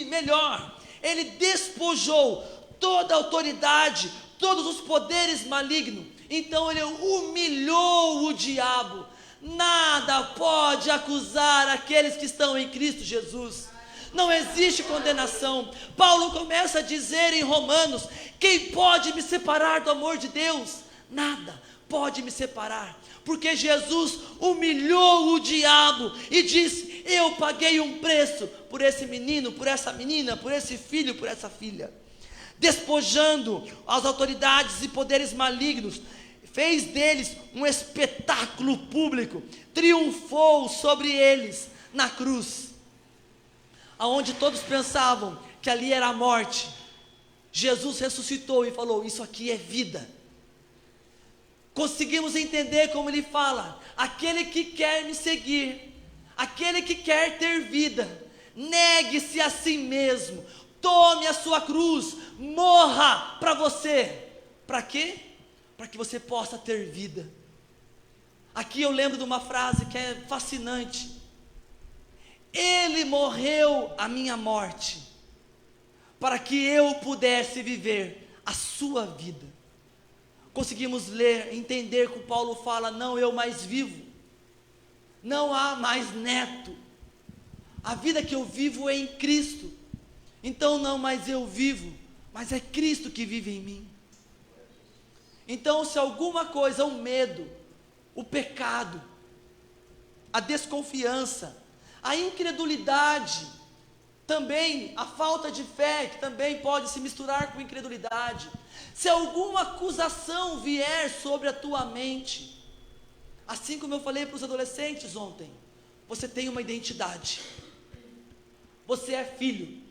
Melhor, Ele despojou toda a autoridade, todos os poderes malignos. Então Ele humilhou o diabo. Nada pode acusar aqueles que estão em Cristo Jesus. Não existe condenação. Paulo começa a dizer em Romanos: quem pode me separar do amor de Deus? Nada pode me separar, porque Jesus humilhou o diabo e disse: eu paguei um preço por esse menino, por essa menina, por esse filho, por essa filha. Despojando as autoridades e poderes malignos, fez deles um espetáculo público, triunfou sobre eles na cruz, aonde todos pensavam que ali era a morte. Jesus ressuscitou e falou: isso aqui é vida. Conseguimos entender como ele fala: aquele que quer me seguir, aquele que quer ter vida, negue-se a si mesmo, tome a sua cruz, morra para você. Para quê? Para que você possa ter vida. Aqui eu lembro de uma frase que é fascinante: Ele morreu a minha morte, para que eu pudesse viver a sua vida. Conseguimos ler, entender que o Paulo fala: não eu mais vivo, não há mais neto, a vida que eu vivo é em Cristo. Então não mais eu vivo, mas é Cristo que vive em mim. Então, se alguma coisa, o medo, o pecado, a desconfiança, a incredulidade, também a falta de fé, que também pode se misturar com incredulidade, se alguma acusação vier sobre a tua mente, assim como eu falei para os adolescentes ontem, você tem uma identidade, você é filho.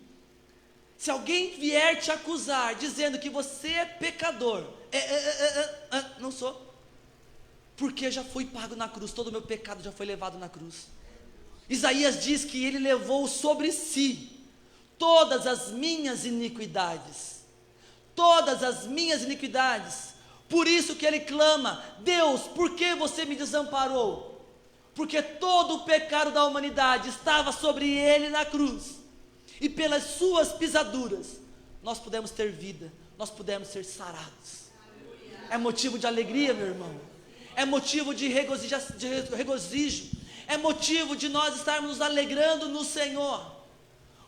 Se alguém vier te acusar, dizendo que você é pecador, não sou. porque já foi pago na cruz, todo o meu pecado já foi levado na cruz. Isaías diz que ele levou sobre si todas as minhas iniquidades, todas as minhas iniquidades. Por isso que ele clama: Deus, por que você me desamparou? Porque todo o pecado da humanidade estava sobre ele na cruz, e pelas suas pisaduras nós pudemos ter vida, nós pudemos ser sarados. É motivo de alegria, meu irmão, é motivo de regozijo, é motivo de nós estarmos nos alegrando no Senhor.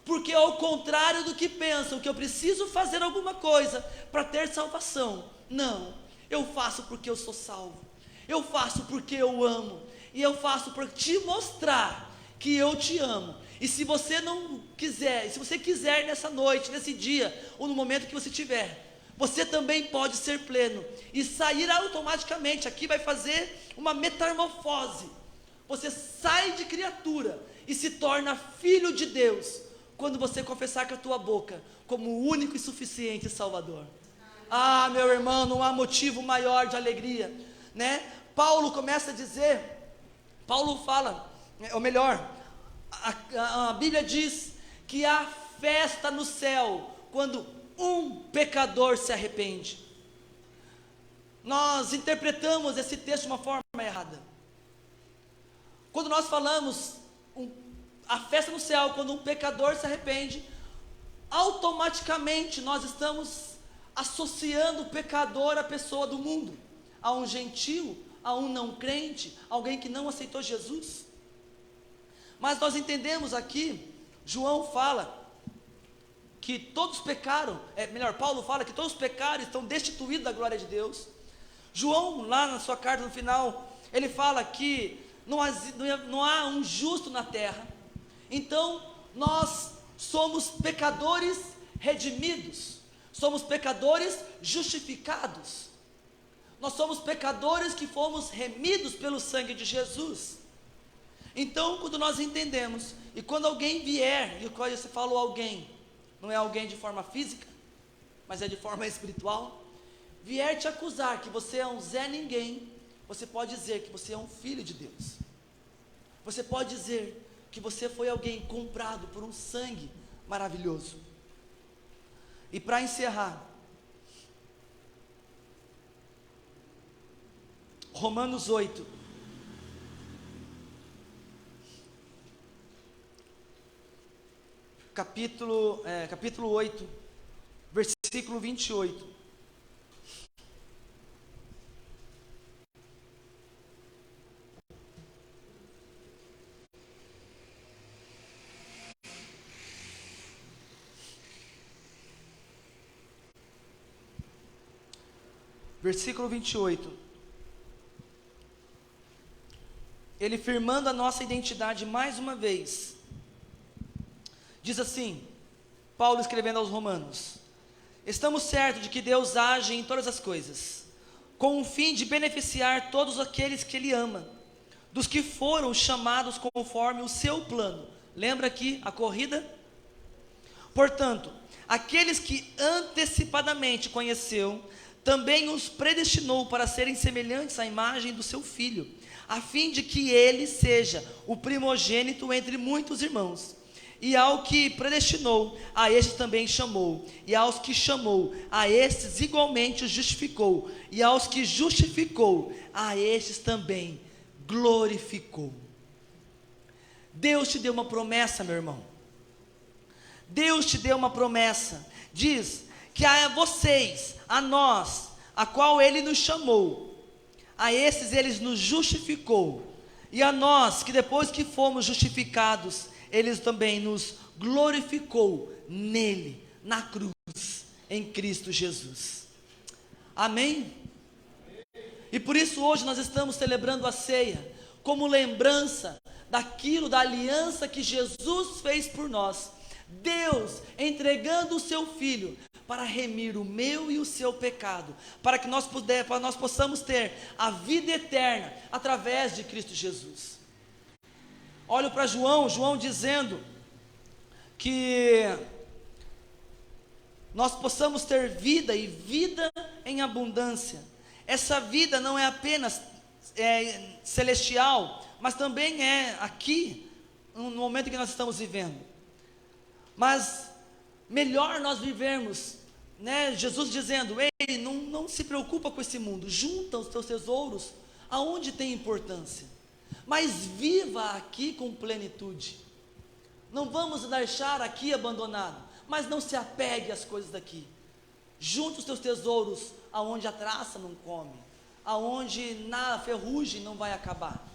Porque ao contrário do que pensam, que eu preciso fazer alguma coisa para ter salvação, não, eu faço porque eu sou salvo, eu faço porque eu amo, e eu faço para te mostrar que eu te amo. E se você não quiser, se você quiser nessa noite, nesse dia, ou no momento que você tiver, você também pode ser pleno, e sair automaticamente. Aqui vai fazer uma metamorfose, você sai de criatura, e se torna filho de Deus, quando você confessar com a tua boca, como o único e suficiente Salvador. Ah, meu irmão, não há motivo maior de alegria, né? Paulo começa a dizer, Paulo fala, ou melhor, a Bíblia diz que há festa no céu, quando um pecador se arrepende. Nós interpretamos esse texto de uma forma errada. Quando nós falamos a festa no céu, quando um pecador se arrepende, automaticamente nós estamos associando o pecador à pessoa do mundo, a um gentio, a um não crente, alguém que não aceitou Jesus. Mas nós entendemos aqui, João fala que todos pecaram, Paulo fala que todos pecaram e estão destituídos da glória de Deus. João, lá na sua carta no final, ele fala que não há um justo na terra. Então nós somos pecadores redimidos, somos pecadores justificados, nós somos pecadores que fomos remidos pelo sangue de Jesus. Então, quando nós entendemos, e quando alguém vier, e quando você falou alguém, não é alguém de forma física, mas é de forma espiritual, vier te acusar que você é um Zé Ninguém, você pode dizer que você é um filho de Deus. Você pode dizer que você foi alguém comprado por um sangue maravilhoso. E para encerrar, Romanos 8, capítulo 8, versículo 28. Versículo 28, ele firmando a nossa identidade mais uma vez, diz assim, Paulo escrevendo aos Romanos: estamos certos de que Deus age em todas as coisas, com o fim de beneficiar todos aqueles que Ele ama, dos que foram chamados conforme o seu plano. Lembra aqui a corrida? Portanto, aqueles que antecipadamente conheceu, também os predestinou para serem semelhantes à imagem do seu Filho, a fim de que ele seja o primogênito entre muitos irmãos. E ao que predestinou, a estes também chamou, e aos que chamou, a estes igualmente os justificou, e aos que justificou, a estes também glorificou. Deus te deu uma promessa, meu irmão. Deus te deu uma promessa. Diz que a vocês, a nós, a qual Ele nos chamou, a esses Ele nos justificou, e a nós, que depois que fomos justificados, Ele também nos glorificou nele, na cruz, em Cristo Jesus. Amém? E por isso hoje nós estamos celebrando a ceia, como lembrança daquilo, da aliança que Jesus fez por nós. Deus entregando o seu Filho para remir o meu e o seu pecado, para que nós possamos ter a vida eterna através de Cristo Jesus. Olho para João dizendo que nós possamos ter vida e vida em abundância. Essa vida não é apenas celestial, mas também é aqui, no momento que nós estamos vivendo. Mas melhor nós vivermos, né? Jesus dizendo: ei, não se preocupa com esse mundo, junta os teus tesouros aonde tem importância, mas viva aqui com plenitude. Não vamos deixar aqui abandonado, mas não se apegue às coisas daqui. Junte os teus tesouros aonde a traça não come, aonde na ferrugem não vai acabar,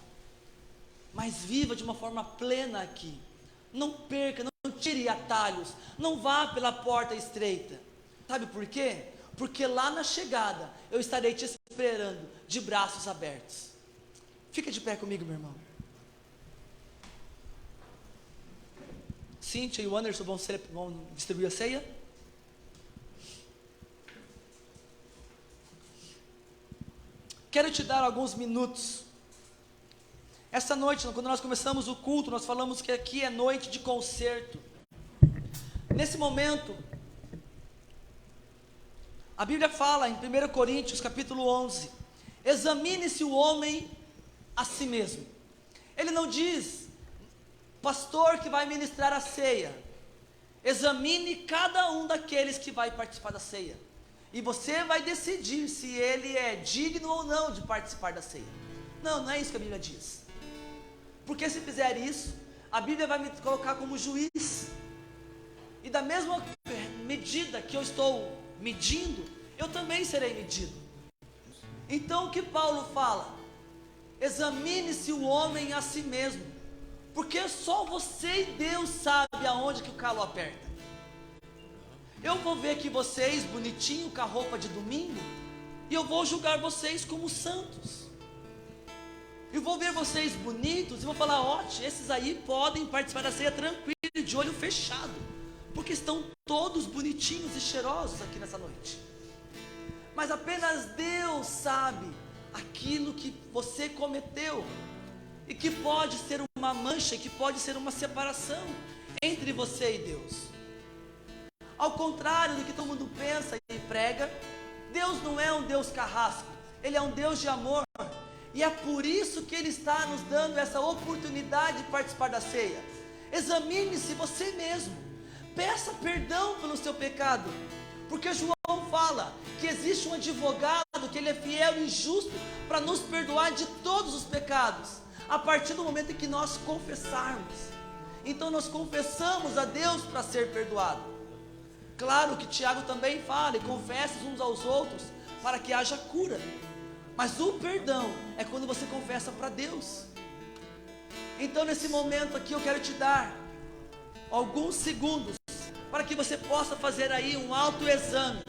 mas viva de uma forma plena aqui. Não perca, não tire atalhos, não vá pela porta estreita. Sabe por quê? Porque lá na chegada eu estarei te esperando de braços abertos. Fica de pé comigo, meu irmão. Cíntia e o Anderson vão distribuir a ceia. Quero te dar alguns minutos. Essa noite, quando nós começamos o culto, nós falamos que aqui é noite de concerto. Nesse momento, a Bíblia fala em 1 Coríntios capítulo 11, examine-se o homem a si mesmo. Ele não diz, pastor que vai ministrar a ceia, examine cada um daqueles que vai participar da ceia, e você vai decidir se ele é digno ou não de participar da ceia. Não é isso que a Bíblia diz, porque se fizer isso, a Bíblia vai me colocar como juiz, e da mesma medida que eu estou medindo, eu também serei medido. Então o que Paulo fala? Examine-se o homem a si mesmo, porque só você e Deus sabe aonde que o calo aperta. Eu vou ver aqui vocês bonitinho com a roupa de domingo, e eu vou julgar vocês como santos. Eu vou ver vocês bonitos e vou falar: ótimo, esses aí podem participar da ceia tranquilo, de olho fechado, porque estão todos bonitinhos e cheirosos aqui nessa noite. Mas apenas Deus sabe aquilo que você cometeu, e que pode ser uma mancha, que pode ser uma separação entre você e Deus. Ao contrário do que todo mundo pensa e prega, Deus não é um Deus carrasco, Ele é um Deus de amor, e é por isso que Ele está nos dando essa oportunidade de participar da ceia. Examine-se você mesmo, peça perdão pelo seu pecado, porque João fala que existe um advogado, que ele é fiel e justo para nos perdoar de todos os pecados, a partir do momento em que nós confessarmos. Então nós confessamos a Deus para ser perdoado. Claro que Tiago também fala: e confesse uns aos outros para que haja cura. Mas o perdão é quando você confessa para Deus. Então nesse momento aqui eu quero te dar alguns segundos para que você possa fazer aí um autoexame,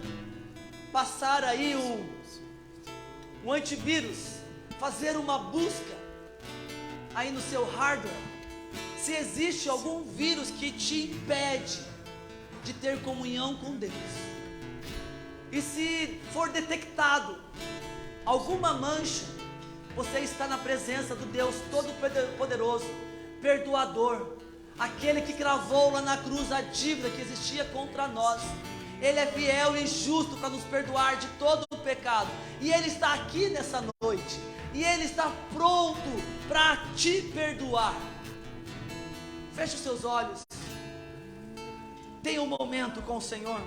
passar aí um antivírus, fazer uma busca aí no seu hardware, se existe algum vírus que te impede de ter comunhão com Deus. E se for detectado alguma mancha, você está na presença do Deus Todo-Poderoso, perdoador, aquele que cravou lá na cruz a dívida que existia contra nós. Ele é fiel e justo para nos perdoar de todo o pecado, e Ele está aqui nessa noite, e Ele está pronto para te perdoar. Feche os seus olhos, tenha um momento com o Senhor.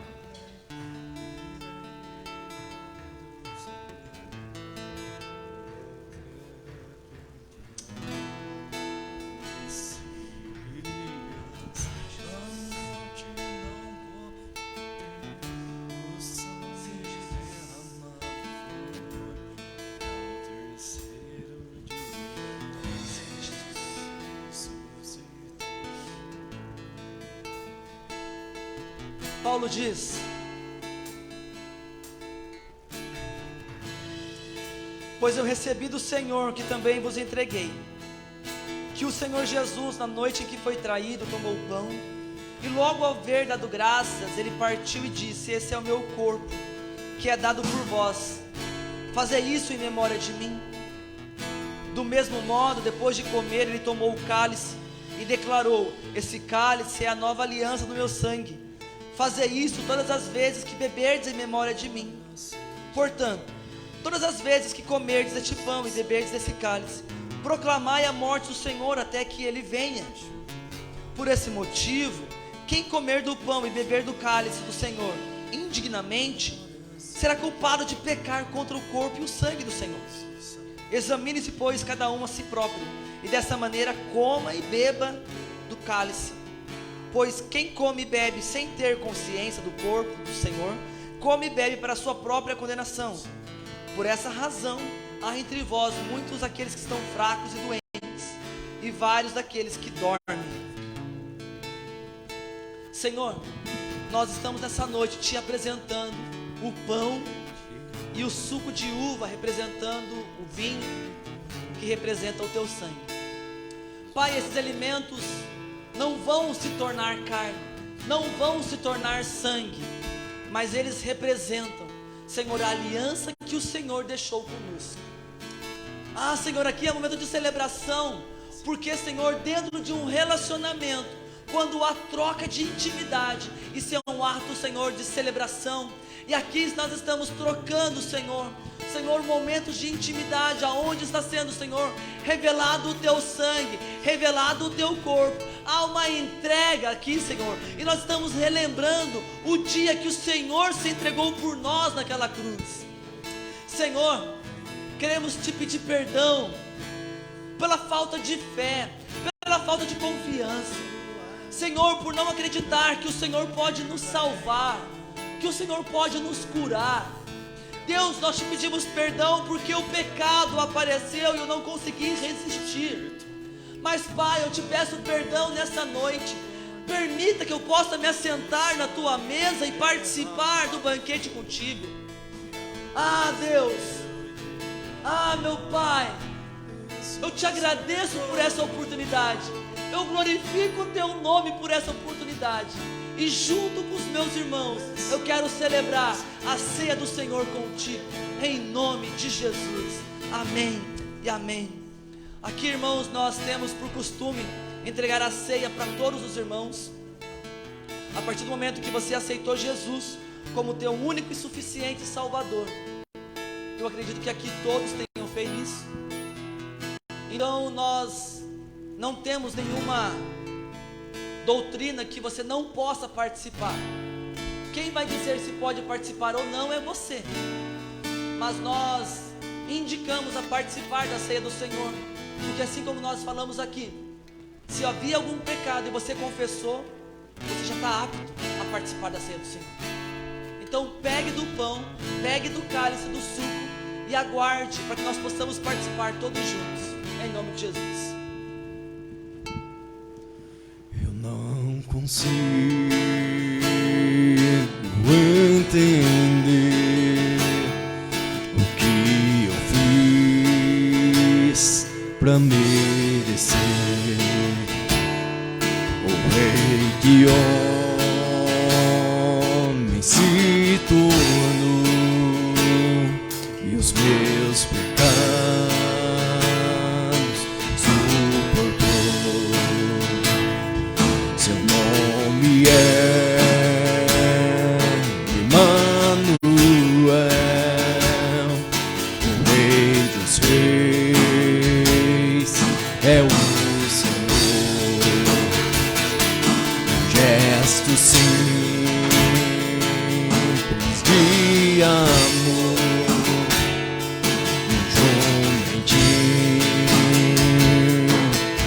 Paulo diz: pois eu recebi do Senhor que também vos entreguei, que o Senhor Jesus, na noite em que foi traído, tomou o pão, e logo ao ver dado graças, ele partiu e disse: esse é o meu corpo, que é dado por vós, fazei isso em memória de mim. Do mesmo modo, depois de comer, ele tomou o cálice e declarou: esse cálice é a nova aliança do meu sangue, fazei isso todas as vezes que beberdes em memória de mim. Portanto, todas as vezes que comerdes este pão e beberdes desse cálice, proclamai a morte do Senhor até que Ele venha. Por esse motivo, quem comer do pão e beber do cálice do Senhor indignamente, será culpado de pecar contra o corpo e o sangue do Senhor. Examine-se, pois, cada um a si próprio, e dessa maneira coma e beba do cálice. Pois quem come e bebe sem ter consciência do corpo do Senhor, come e bebe para a sua própria condenação. Por essa razão, há entre vós muitos aqueles que estão fracos e doentes, e vários daqueles que dormem. Senhor, nós estamos nessa noite te apresentando o pão e o suco de uva, representando o vinho, que representa o teu sangue. Pai, esses alimentos não vão se tornar carne, não vão se tornar sangue, mas eles representam, Senhor, a aliança que o Senhor deixou conosco. Senhor, aqui é um momento de celebração, porque, Senhor, dentro de um relacionamento, quando há troca de intimidade, isso é um ato, Senhor, de celebração. E aqui nós estamos trocando, Senhor, momentos de intimidade, aonde está sendo, Senhor, revelado o teu sangue, revelado o teu corpo. Há uma entrega aqui, Senhor, e nós estamos relembrando o dia que o Senhor se entregou por nós naquela cruz. Senhor, queremos te pedir perdão pela falta de fé, pela falta de confiança, Senhor, por não acreditar que o Senhor pode nos salvar, que o Senhor pode nos curar. Deus, nós te pedimos perdão porque o pecado apareceu e eu não consegui resistir. Mas, Pai, eu te peço perdão nessa noite. Permita que eu possa me assentar na tua mesa e participar do banquete contigo. Deus, meu Pai, eu te agradeço por essa oportunidade. Eu glorifico o teu nome por essa oportunidade. E junto com os meus irmãos, eu quero celebrar a ceia do Senhor contigo, em nome de Jesus. Amém e amém. Aqui, irmãos, nós temos por costume entregar a ceia para todos os irmãos. A partir do momento que você aceitou Jesus como teu único e suficiente Salvador, eu acredito que aqui todos tenham feito isso. Então nós não temos nenhuma doutrina que você não possa participar. Quem vai dizer se pode participar ou não é você. Mas nós indicamos a participar da ceia do Senhor, porque assim como nós falamos aqui, se havia algum pecado e você confessou, você já está apto a participar da ceia do Senhor. Então pegue do pão, pegue do cálice, do suco e aguarde para que nós possamos participar todos juntos, em nome de Jesus. Eu não consigo entender o que eu fiz pra merecer o rei que homem se tornou e os meus pecados suportou. Seu nome é Emmanuel, o Rei dos Reis é o Senhor. Um gesto simples de amor, um jumentinho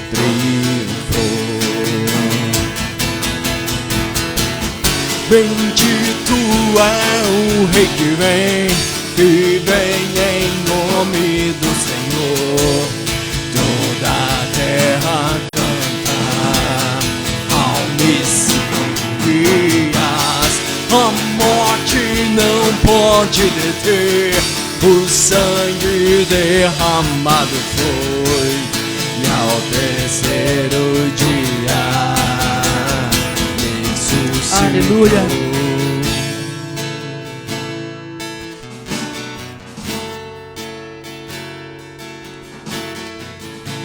triunfou. Bendito é o Rei que vem em nome do Senhor. Toda a terra canta, almas vias. A morte não pode deter, o sangue derramado foi, e ao terceiro dia ressuscitou. Aleluia.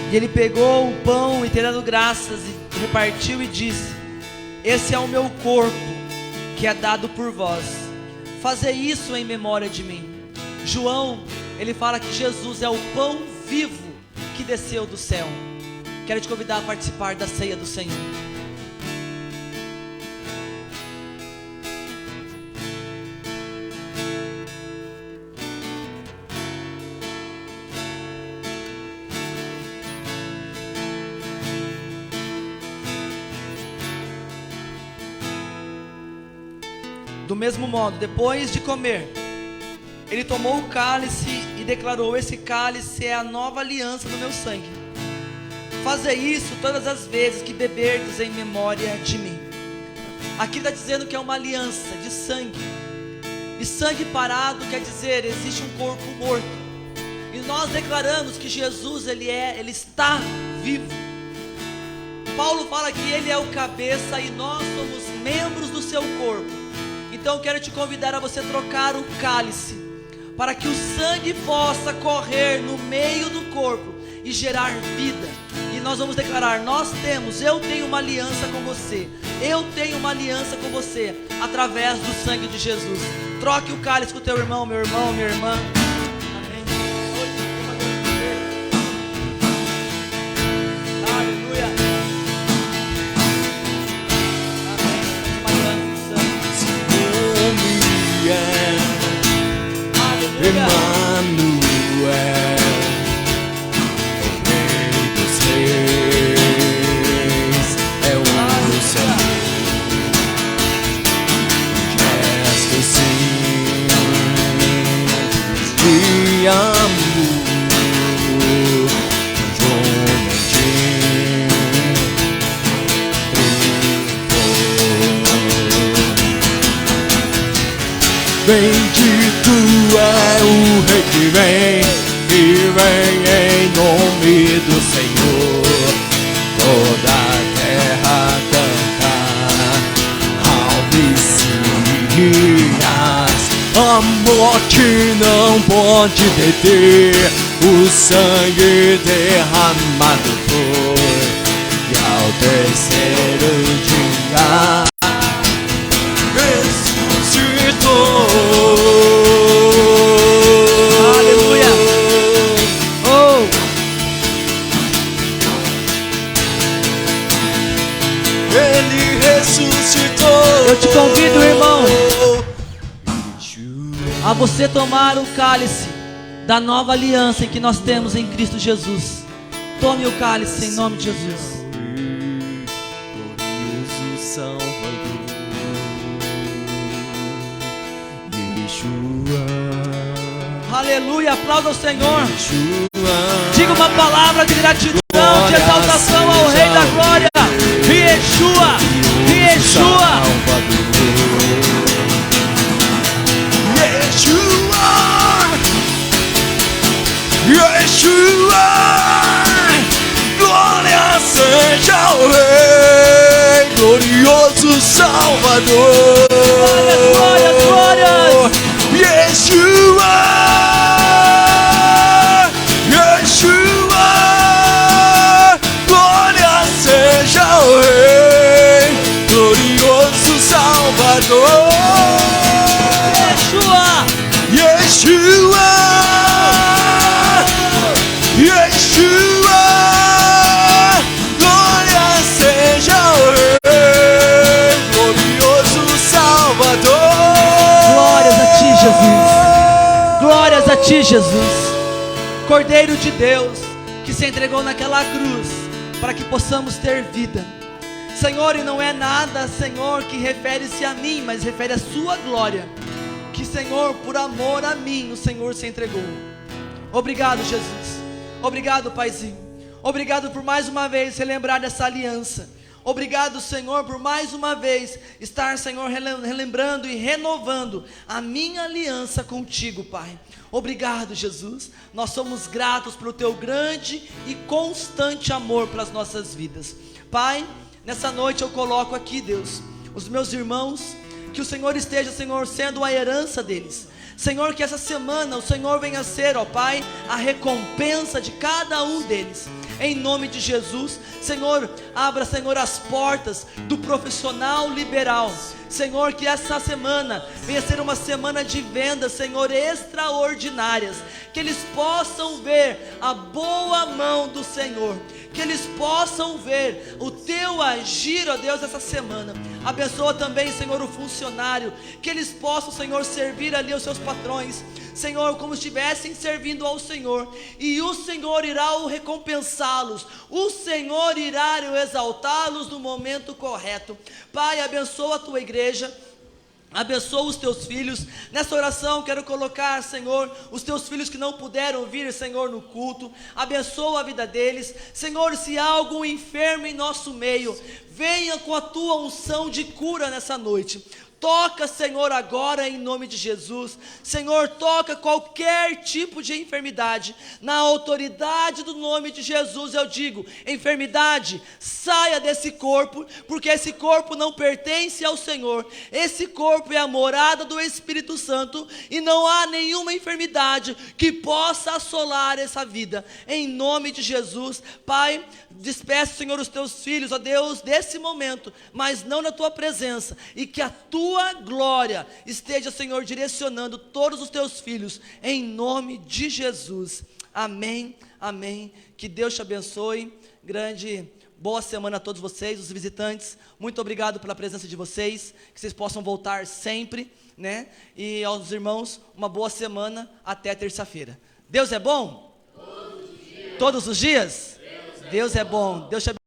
E ele pegou o pão e, tendo graças, e repartiu e disse: esse é o meu corpo, que é dado por vós. Fazei isso em memória de mim. João, ele fala que Jesus é o pão vivo que desceu do céu. Quero te convidar a participar da ceia do Senhor. Do mesmo modo, depois de comer, ele tomou o cálice e declarou: esse cálice é a nova aliança do meu sangue. Fazei isso todas as vezes que beberdes em memória de mim. Aqui está dizendo que é uma aliança de sangue. E sangue parado quer dizer, existe um corpo morto. E nós declaramos que Jesus, ele está vivo. Paulo fala que ele é o cabeça e nós somos membros do seu corpo. Então quero te convidar a você trocar o cálice, para que o sangue possa correr no meio do corpo e gerar vida. E nós vamos declarar: eu tenho uma aliança com você. Eu tenho uma aliança com você, através do sangue de Jesus. Troque o cálice com o teu irmão, meu irmão, minha irmã. Amém. Aleluia. Emmanuel, o Rei dos Reis, é o Senhor. Gesto simples de amor, jumentinho triunfou. Bendito é o Rei que vem em nome do Senhor. Toda a terra canta ao Messias. A morte não pode deter o sangue derramado foi. E ao terceiro dia ressuscitou. Aleluia. Oh. Ele ressuscitou. Eu te convido, irmão, a você tomar o cálice da nova aliança que nós temos em Cristo Jesus. Tome o cálice em nome de Jesus. Glorioso Salvador, Yeshua. Aleluia, aplauda o Senhor. Yeshua. Diga uma palavra de gratidão, de exaltação ao Rei da Glória. Yeshua, Yeshua. Yeshua, Yeshua, glória seja ao Rei, glorioso Salvador. Glórias, glórias, Yeshua, Yeshua, glória seja ao Rei, glorioso Salvador. Yeshua, Yeshua, glória seja ao Rei, glorioso Salvador. Glórias a ti, Jesus. Glórias a ti, Jesus. Cordeiro de Deus, que se entregou naquela cruz para que possamos ter vida. Senhor, e não é nada, Senhor, que refere-se a mim, mas refere a sua glória. Que, Senhor, por amor a mim, o Senhor se entregou. Obrigado, Jesus. Obrigado, Paizinho. Obrigado por mais uma vez relembrar dessa aliança. Obrigado, Senhor, por mais uma vez estar, Senhor, relembrando e renovando a minha aliança contigo, Pai. Obrigado, Jesus. Nós somos gratos pelo teu grande e constante amor pelas nossas vidas. Pai, nessa noite eu coloco aqui, Deus, os meus irmãos que o Senhor esteja, Senhor, sendo a herança deles. Senhor, que essa semana o Senhor venha ser, ó Pai, a recompensa de cada um deles. Em nome de Jesus, Senhor, abra, Senhor, as portas do profissional liberal. Senhor, que essa semana venha ser uma semana de vendas, Senhor, extraordinárias. Que eles possam ver a boa mão do Senhor. Que eles possam ver o Teu agir, ó Deus, essa semana. Abençoa também, Senhor, o funcionário. Que eles possam, Senhor, servir ali os seus patrões, Senhor, como estivessem servindo ao Senhor. E o Senhor irá o recompensá-los. O Senhor irá o exaltá-los no momento correto. Pai, abençoa a Tua igreja. Abençoa os Teus filhos. Nessa oração quero colocar, Senhor, os Teus filhos que não puderam vir, Senhor, no culto. Abençoa a vida deles. Senhor, se há algum enfermo em nosso meio, venha com a Tua unção de cura nessa noite. Toca, Senhor, agora em nome de Jesus. Senhor, toca qualquer tipo de enfermidade. Na autoridade do nome de Jesus eu digo: enfermidade, saia desse corpo, porque esse corpo não pertence ao Senhor. Esse corpo é a morada do Espírito Santo, e não há nenhuma enfermidade que possa assolar essa vida. Em nome de Jesus, Pai, despeça, Senhor, os Teus filhos, ó Deus, desse momento, mas não na Tua presença, e que a Tua glória esteja, Senhor, direcionando todos os Teus filhos, em nome de Jesus. Amém, amém. Que Deus te abençoe. Grande, boa semana a todos vocês, os visitantes. Muito obrigado pela presença de vocês. Que vocês possam voltar sempre, né? E aos irmãos, uma boa semana até terça-feira. Deus é bom? Todos os dias? Deus é bom. Deus te abençoe.